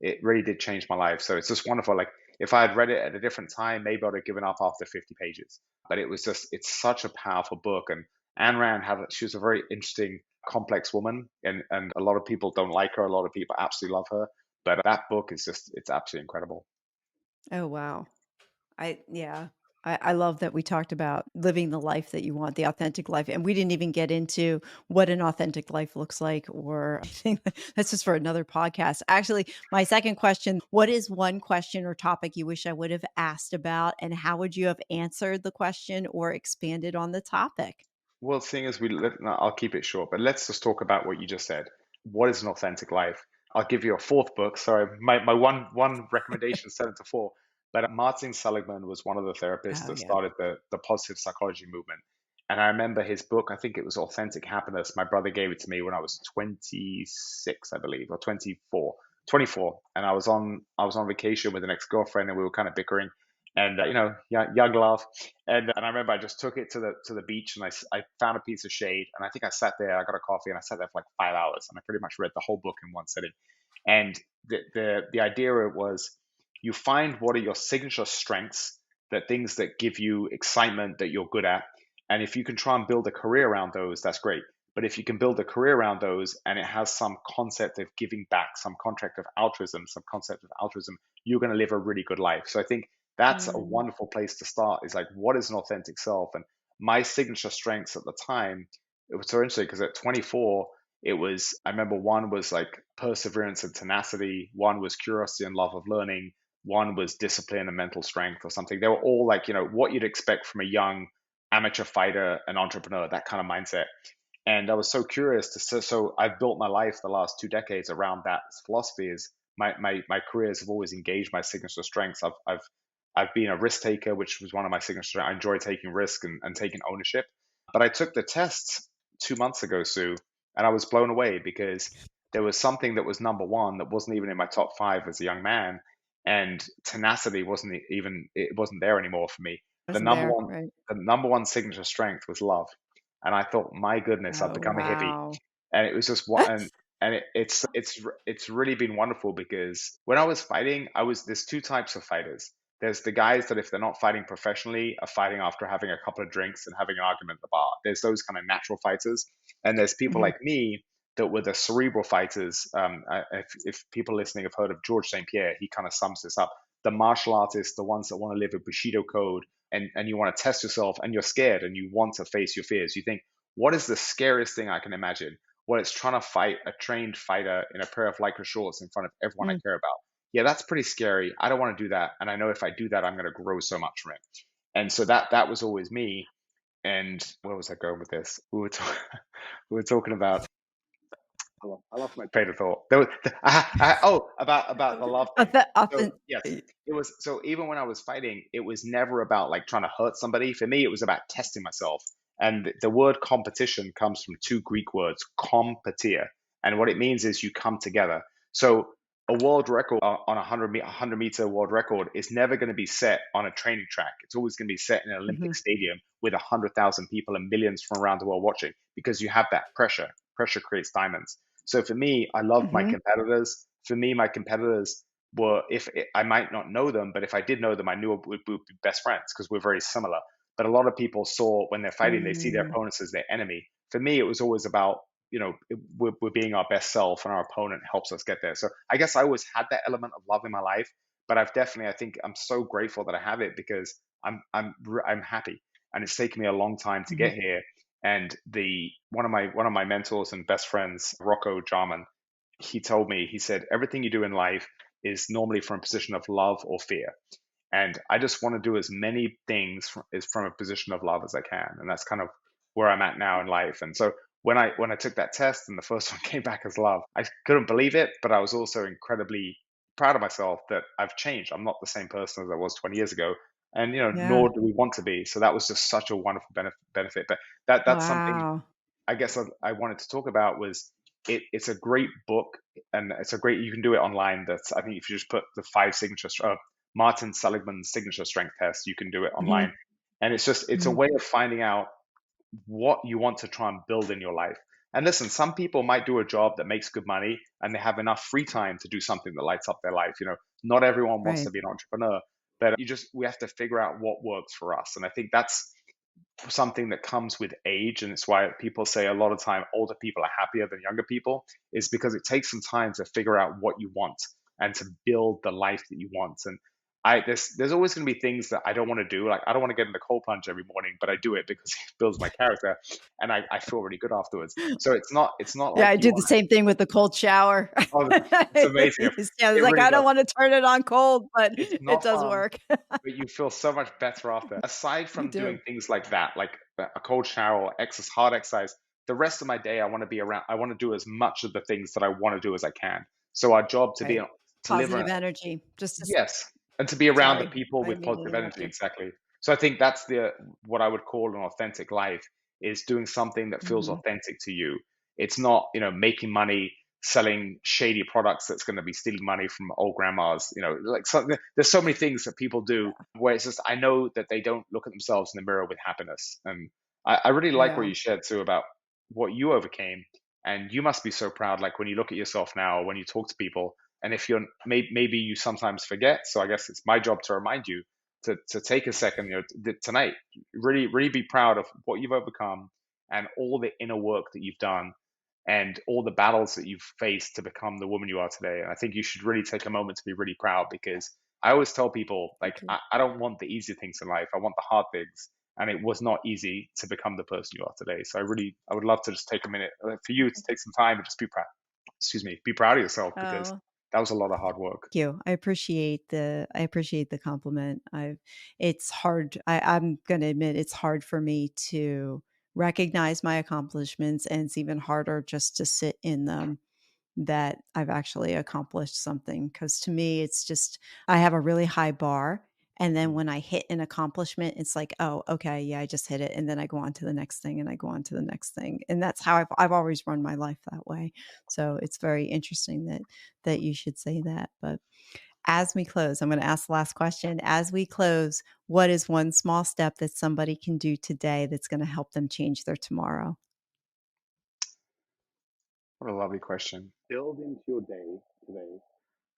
S2: it really did change my life. So it's just wonderful. Like if I had read it at a different time, maybe I'd have given up after 50 pages. But it was just, it's such a powerful book. And Ayn Rand she was a very interesting, complex woman, and a lot of people don't like her. A lot of people absolutely love her, but that book is just, it's absolutely incredible.
S1: Oh, wow. Yeah. I love that we talked about living the life that you want, the authentic life, and we didn't even get into what an authentic life looks like or anything. That's just for another podcast. Actually, my second question, what is one question or topic you wish I would have asked about, and how would you have answered the question or expanded on the topic?
S2: Well, seeing as no, I'll keep it short, but let's just talk about what you just said. What is an authentic life? I'll give you a fourth book. Sorry, my one recommendation is 7 to 4. But Martin Seligman was one of the therapists
S1: Oh,
S2: that
S1: yeah.
S2: started the positive psychology movement. And I remember his book, I think it was Authentic Happiness. My brother gave it to me when I was 26, I believe, or 24. 24. And I was on vacation with an ex-girlfriend and we were kind of bickering and young love. And I remember I just took it to the beach and I found a piece of shade and I think I sat there. I got a coffee and I sat there for like 5 hours and I pretty much read the whole book in one sitting. And the idea of it was you find what are your signature strengths, that things that give you excitement that you're good at, and if you can try and build a career around those, that's great. But if you can build a career around those and it has some concept of giving back, some concept of altruism, you're going to live a really good life. So I think that's a
S1: Mm,
S2: wonderful place to start is like what is an authentic self. And my signature strengths at the time, it was so interesting because at 24 it was, I remember one was like perseverance and tenacity, one was curiosity and love of learning, one was discipline and mental strength or something. They were all like, what you'd expect from a young amateur fighter and entrepreneur, that kind of mindset. And I was so curious so I've built my life the last 2 decades around that philosophy. Is my careers have always engaged my signature strengths. I've been a risk taker, which was one of my signature. I enjoy taking risk and taking ownership. But I took the tests 2 months ago, Sue, and I was blown away because there was something that was number one that wasn't even in my top five as a young man, and tenacity wasn't there anymore for me. The
S1: wasn't
S2: number
S1: there,
S2: one
S1: right?
S2: the number one signature strength was love, and I thought, my goodness, I've
S1: Oh,
S2: become a hippie.
S1: wow.
S2: And it was just what and it's really been wonderful because when I was fighting, there's two types of fighters. There's the guys that if they're not fighting professionally are fighting after having a couple of drinks and having an argument at the bar. There's those kind of natural fighters, and there's people
S1: Mhm,
S2: like me that were the cerebral fighters. If people listening have heard of George St. Pierre, he kind of sums this up. The martial artists, the ones that want to live a Bushido code, and you want to test yourself, and you're scared, and you want to face your fears. You think, what is the scariest thing I can imagine? Well, it's trying to fight a trained fighter in a pair of Lycra shorts in front of everyone I
S1: mm.
S2: care about. Yeah, that's pretty scary. I don't want to do that, and I know if I do that, I'm going to grow so much from it. And so that was always me. And where was I going with this? We were talking about. I lost my train of thought. There was, about the love thing. So
S1: Authen
S2: yes, it was. So even when I was fighting, it was never about like trying to hurt somebody. For me, it was about testing myself. And the word competition comes from two Greek words, competir, and what it means is you come together. So a world record on a 100-meter world record is never going to be set on a training track. It's always going to be set in an Olympic
S1: Mhm,
S2: stadium with 100,000 people and millions from around the world watching because you have that pressure. Pressure creates diamonds. So for me, I love my
S1: mhm,
S2: competitors. For me, my competitors were, if I might not know them, but if I did know them, I knew we would be best friends because we're very similar. But a lot of people saw when they're fighting, they see their
S1: mm,
S2: opponents as their enemy. For me, it was always about, we're being our best self and our opponent helps us get there. So I guess I always had that element of love in my life, but I think I'm so grateful that I have it because I'm happy and it's taken me a long time to
S1: mhm.
S2: get here. And the one of my mentors and best friends, Rocco Jarman, he told me, he said, everything you do in life is normally from a position of love or fear. And I just want to do as many things from a position of love as I can, and that's kind of where I'm at now in life. And so when I took that test and the first one came back as love, I couldn't believe it, but I was also incredibly proud of myself that I've changed. I'm not the same person as I was 20 years ago, and
S1: Yeah.
S2: nor do we want to be. So that was just such a wonderful benefit. But that's something
S1: Wow.
S2: I guess I wanted to talk about was it's a great book, and it's a great, you can do it online. That's, I think, if you just put the five signatures, Martin Seligman's signature strength test, you can do it
S1: Mhm,
S2: online. And it's a
S1: mhm.
S2: way of finding out what you want to try and build in your life. And listen, some people might do a job that makes good money and they have enough free time to do something that lights up their life. Not everyone wants to
S1: Right.
S2: be an entrepreneur, but we have to figure out what works for us. And I think that's something that comes with age, and it's why people say a lot of time older people are happier than younger people, is because it takes some time to figure out what you want and to build the life that you want. And there's always going to be things that I don't want to do. Like, I don't want to get in the cold plunge every morning, but I do it because it builds my character, and I feel really good afterwards. So it's not
S1: Yeah,
S2: like
S1: I
S2: you
S1: do the
S2: want.
S1: same thing with the cold shower.
S2: Oh, it's amazing.
S1: Yeah, it's
S2: It
S1: like,
S2: really
S1: I
S2: does.
S1: don't wanna turn it on cold, but
S2: It's
S1: it
S2: not
S1: does
S2: fun,
S1: work.
S2: but you feel so much better after. Aside
S1: You
S2: from doing
S1: do.
S2: things like that, like a cold shower or hard exercise, the rest of my day, I want to be around. I want to do as much of the things that I want to do as I can. So our job
S1: Right.
S2: to live
S1: Positive energy. Just to s
S2: yes, and to be around the
S1: sorry,
S2: people
S1: I didn't
S2: with
S1: mean to
S2: positive
S1: interrupt
S2: energy,
S1: you.
S2: exactly. So I think that's the what I would call an authentic life, is doing something that feels
S1: Mhm.
S2: authentic to you. It's not, making money selling shady products that's going to be stealing money from old grandmas. Like, there's so many things that people do where it's just, I know that they don't look at themselves in the mirror with happiness. And I really like what
S1: Yeah.
S2: you shared too about what you overcame. And you must be so proud, like when you look at yourself now, when you talk to people, and if you're maybe you sometimes forget. So I guess it's my job to remind you to take a second, tonight, really be proud of what you've overcome and all the inner work that you've done and all the battles that you've faced to become the woman you are today. And I think you should really take a moment to be really proud, because I always tell people, like,
S1: Thank you.
S2: I don't want the easy things in life. I want the hard things. And it was not easy to become the person you are today. So I would love to just take a minute for you to take some time and just be proud. Excuse me, be proud of yourself, because
S1: Oh,
S2: that was a lot of hard work.
S1: thank you. I appreciate the compliment. It's hard. I'm gonna admit it's hard for me to recognize my accomplishments, and it's even harder just to sit in them, that I've actually accomplished something. Because to me, it's just I have a really high bar, and then
S2: Mm.
S1: when I hit an accomplishment, it's like, "Oh, okay, yeah, I just hit it," and then I go on to the next thing, and I go on to the next thing, and that's how I've always run my life that way. So it's very interesting that you should say that. But as we close, I'm gonna ask the last question. As we close, what is one small step that somebody can do today that's gonna help them change their tomorrow?
S2: What a lovely question. Build into your day today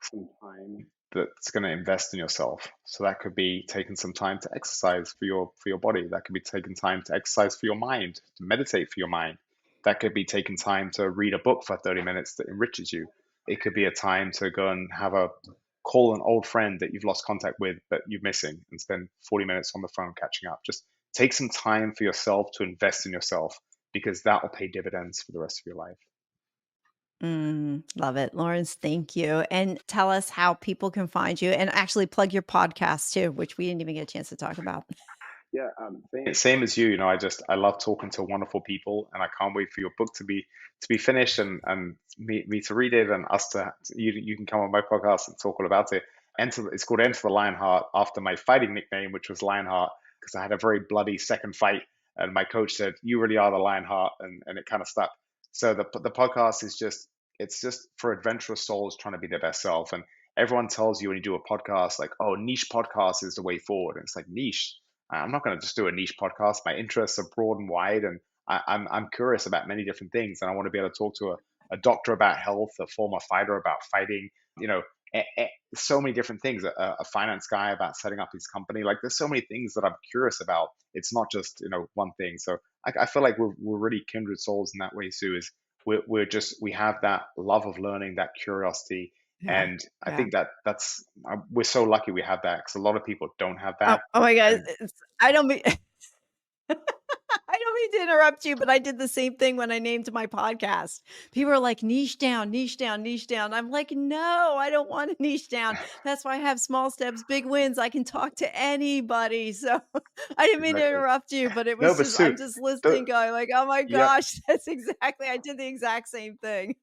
S2: some time that's going to invest in yourself. So that could be taking some time to exercise for your body. That could be taking time to exercise for your mind, to meditate for your mind. That could be taking time to read a book for 30 minutes that enriches you. It could be a time to go and have a call an old friend that you've lost contact with that you're missing and spend 40 minutes on the phone catching up. Just take some time for yourself to invest in yourself, because that will pay dividends for the rest of your life.
S1: Love it. Lawrence, thank you. And tell us how people can find you, and actually plug your podcast too, which we didn't even get a chance to talk about.
S2: Yeah, same as you. I love talking to wonderful people, and I can't wait for your book to be finished, and me to read it, and us you can come on my podcast and talk all about it. It's called Enter the Lionheart, after my fighting nickname, which was Lionheart, because I had a very bloody second fight, and my coach said, "You really are the Lionheart," and it kind of stuck. So the podcast is just, it's just for adventurous souls trying to be their best self. And everyone tells you when you do a podcast, like, "Oh, niche podcast is the way forward," and it's like, niche. I'm not going to just do a niche podcast. My interests are broad and wide, and I'm curious about many different things. And I want to be able to talk to a doctor about health, a former fighter about fighting, you know, so many different things. A finance guy about setting up his company. Like, there's so many things that I'm curious about. It's not just one thing. So I feel like we're really kindred souls in that way, Sue. Is we have that love of learning, that curiosity,
S1: Yeah.
S2: and I
S1: Yeah.
S2: think that's we're so lucky we have that, because a lot of people don't have
S1: Oh,
S2: that.
S1: oh my god,
S2: And
S1: it's I don't mean I don't mean to interrupt you, but I did the same thing when I named my podcast. People are like, niche down, niche down, niche down. I'm like, no, I don't want to niche down. That's why I have small steps, big wins. I can talk to anybody. So I didn't mean to
S2: Exactly.
S1: interrupt you, but it
S2: No,
S1: was
S2: but
S1: just,
S2: Sue,
S1: I'm just
S2: th-
S1: listening, going like, oh my
S2: yeah,
S1: gosh, that's exactly, I did the exact same thing.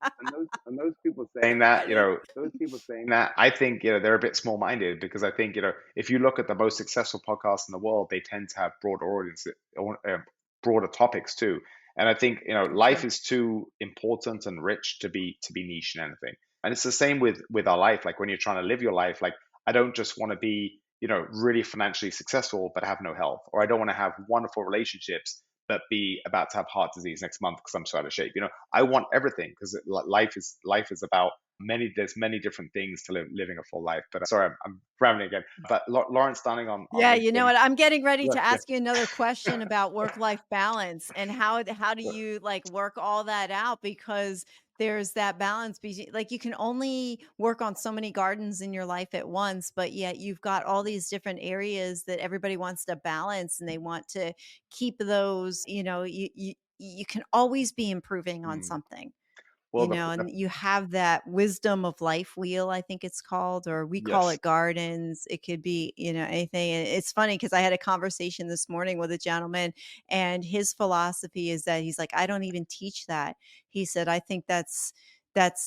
S2: and those people saying that, those people saying that, I think, they're a bit small-minded because I think, if you look at the most successful podcasts in the world, they tend to have broader audiences, broader topics too. And I think, life
S1: True.
S2: is too important and rich to be niche in anything. And it's the same with our life. Like when you're trying to live your life, like I don't just want to be, really financially successful but have no health, or I don't want to have wonderful relationships but be about to have heart disease next month because I'm so out of shape. I want everything because life is about there's many different things to living a full life. But sorry, I'm rambling again. But Lawrence Dunning on
S1: Yeah, you know
S2: LinkedIn.
S1: what? I'm getting ready
S2: Yeah,
S1: to
S2: yeah.
S1: ask you another question about work-life balance and how do you like work all that out because there's that balance between like you can only work on so many gardens in your life at once, but yet you've got all these different areas that everybody wants to balance and they want to keep those, you can always be improving on
S2: Hmm.
S1: something.
S2: Well, the
S1: And you have that wisdom of life wheel, I think it's called, or we call
S2: yes.
S1: it gardens. It could be, anything. And it's funny because I had a conversation this morning with a gentleman, and his philosophy is that he's like, I don't even teach that. He said, I think that's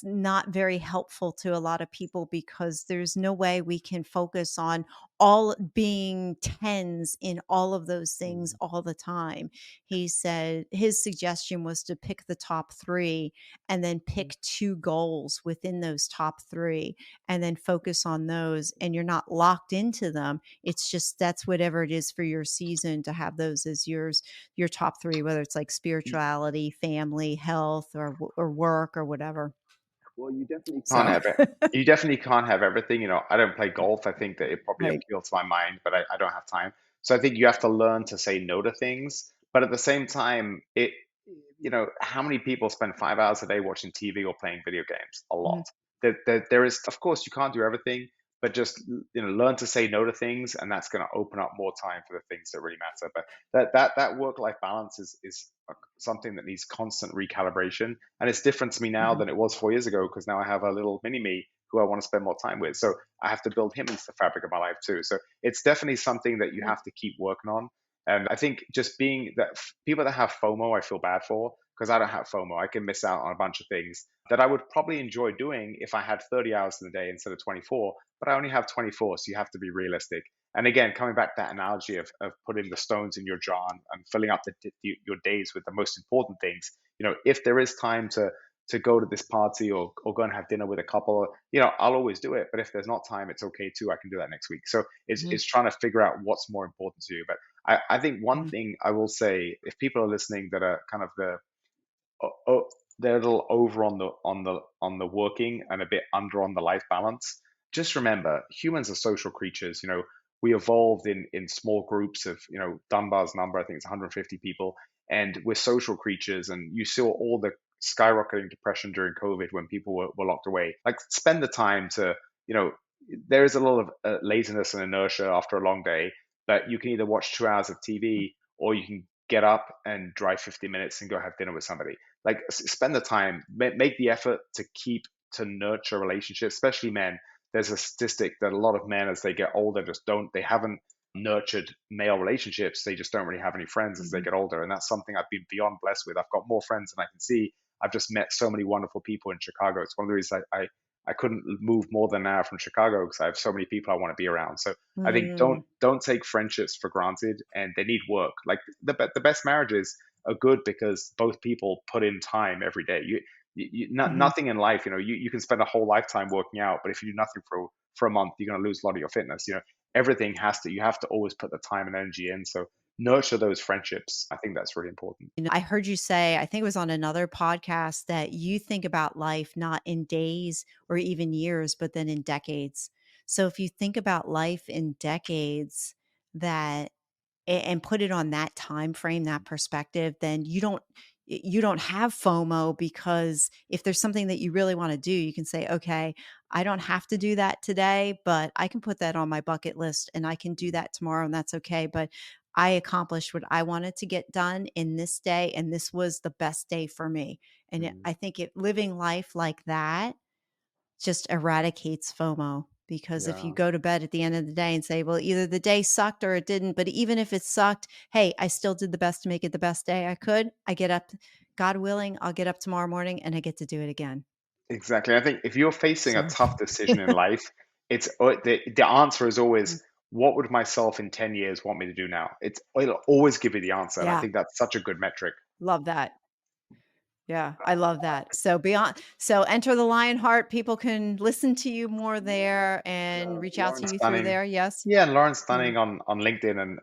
S1: not very helpful to a lot of people because there's no way we can focus on all being tens in all of those things
S2: Mm,
S1: all the time. He said his suggestion was to pick the top three and then
S2: mm,
S1: pick 2 goals within those top 3 and then focus on those, and you're not locked into them. It's just that's whatever it is for your season to have those as your top 3, whether it's like
S2: mm.
S1: spirituality, family, health, or work or whatever.
S2: Well, you definitely can't
S1: So
S2: have it. You definitely can't have everything. I don't play golf. I think that it probably
S1: right.
S2: appeals to my mind, but I don't have time. So I think you have to learn to say no to things. But at the same time, how many people spend 5 hours a day watching TV or playing video games? A lot.
S1: Mhm,
S2: There is, of course, you can't do everything, but just learn to say no to things, and that's going to open up more time for the things that really matter. But that work-life balance is something that needs constant recalibration, and it's different to me now
S1: mhm,
S2: than it was 4 years ago because now I have a little mini me who I want to spend more time with. So I have to build him into the fabric of my life too. So it's definitely something that you
S1: mhm,
S2: have to keep working on. And I think just being that people that have FOMO, I feel bad for because I don't have FOMO. I can miss out on a bunch of things that I would probably enjoy doing if I had 30 hours in the day instead of 24, but I only have 24. So you have to be realistic. And again, coming back to that analogy of putting the stones in your jar and filling up your days with the most important things, if there is time to go to this party or go and have dinner with a couple, I'll always do it. But if there's not time, it's okay too. I can do that next week. So it's,
S1: mhm,
S2: it's trying to figure out what's more important to you. But I think one
S1: mhm,
S2: thing I will say, if people are listening that are kind of they're a little over on the working and a bit under on the life balance. Just remember, humans are social creatures. We evolved in small groups of Dunbar's number. I think it's 150 people, and we're social creatures. And you saw all the skyrocketing depression during COVID when people were locked away. Like, spend the time to you know. There is a lot of laziness and inertia after a long day, but you can either watch 2 hours of TV or you can get up and drive 50 minutes and go have dinner with somebody. Like, spend the time, make the effort to nurture relationships, especially men. There's a statistic that a lot of men, as they get older, they haven't nurtured male relationships. They just don't really have any friends as they
S1: mhm.
S2: get older. And that's something I've been beyond blessed with. I've got more friends than I can see. I've just met so many wonderful people in Chicago. It's one of the reasons I couldn't move more than an hour from Chicago because I have so many people I want to be around. So I think don't
S1: Mm,
S2: don't take friendships for granted, and they need work. Like, the best marriages are good because both people put in time every day.
S1: mhm.
S2: Nothing in life, you can spend a whole lifetime working out, but if you do nothing for a month, you're going to lose a lot of your fitness. Everything you have to always put the time and energy in. So nurture those friendships. I think that's really important.
S1: I heard you say, I think it was on another podcast, that you think about life not in days or even years, but then in decades. So if you think about life in decades, that and put it on that time frame, that perspective, then you don't have FOMO because if there's something that you really want to do, you can say, okay, I don't have to do that today, but I can put that on my bucket list and I can do that tomorrow and that's okay. But I accomplished what I wanted to get done in this day, and this was the best day for me. And
S2: Mm,
S1: I think living life like that just eradicates FOMO, because if you
S2: yeah.
S1: go to bed at the end of the day and say, well, either the day sucked or it didn't, but even if it sucked, hey, I still did the best to make it the best day I could. I get up, God willing, I'll get up tomorrow morning and I get to do it again.
S2: Exactly. I think if you're facing a
S1: So,
S2: tough decision in life, the answer is always, what would myself in 10 years want me to do now? It'll always give you the answer. And I
S1: yeah,
S2: think that's such a good metric.
S1: love that. Yeah, I love that. So enter the Lionheart. People can listen to you more there and reach out to
S2: Lauren
S1: you through
S2: Stunning.
S1: there. Yes.
S2: Yeah, and Lauren
S1: Mm,
S2: Stunning on LinkedIn and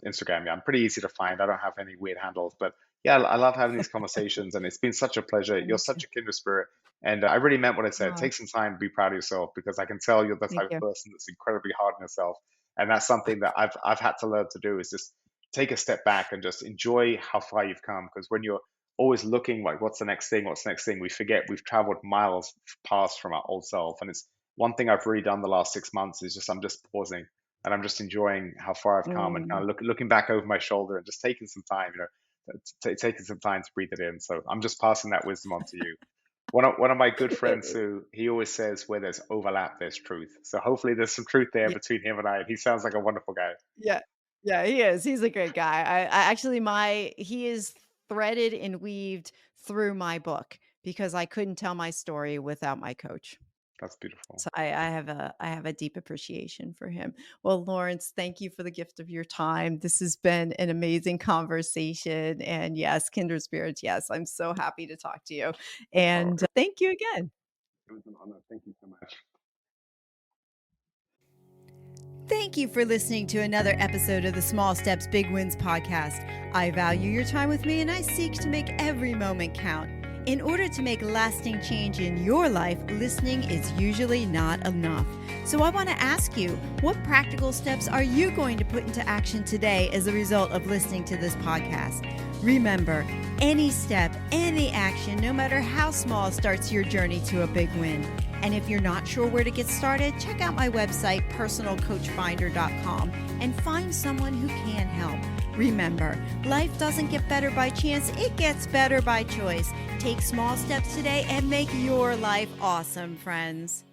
S2: Instagram. Yeah, I'm pretty easy to find. I don't have any weird handles, but yeah, I love having these conversations, and it's been such a pleasure. You're
S1: me too.
S2: such a kindred spirit, and I really meant what I said.
S1: Oh,
S2: Take some time to be proud of yourself, because I can tell you're the
S1: thank
S2: type of
S1: you.
S2: person that's incredibly hard on yourself, and that's something that I've had to learn to do, is just take a step back and just enjoy how far you've come. Because when you're always looking like, what's the next thing, what's the next thing, we forget we've traveled miles past from our old self. And it's one thing I've really done the last 6 months is just, I'm just pausing and I'm just enjoying how far I've come, and kind
S1: Mm,
S2: of looking back over my shoulder and just taking some time, taking some time to breathe it in. So I'm just passing that wisdom on to you. One of my good friends, who he always says, where there's overlap, there's truth. So hopefully there's some truth there
S1: yeah,
S2: between him and I. And he sounds like a wonderful guy.
S1: yeah, yeah, he is. He's a great guy. I actually, he is threaded and weaved through my book because I couldn't tell my story without my coach.
S2: That's beautiful.
S1: So I have a deep appreciation for him. Well, Lawrence, thank you for the gift of your time. This has been an amazing conversation. And yes, kindred spirits. Yes, I'm so happy to talk to you.
S2: Oh,
S1: And thank you again.
S2: it was an honor. Thank you so much.
S1: Thank you for listening to another episode of the Small Steps, Big Wins podcast. I value your time with me and I seek to make every moment count. In order to make lasting change in your life, listening is usually not enough. So I want to ask you, what practical steps are you going to put into action today as a result of listening to this podcast? Remember, any step, any action, no matter how small, starts your journey to a big win. And if you're not sure where to get started, check out my website, personalcoachfinder.com, and find someone who can help. Remember, life doesn't get better by chance, it gets better by choice. Take small steps today and make your life awesome, friends.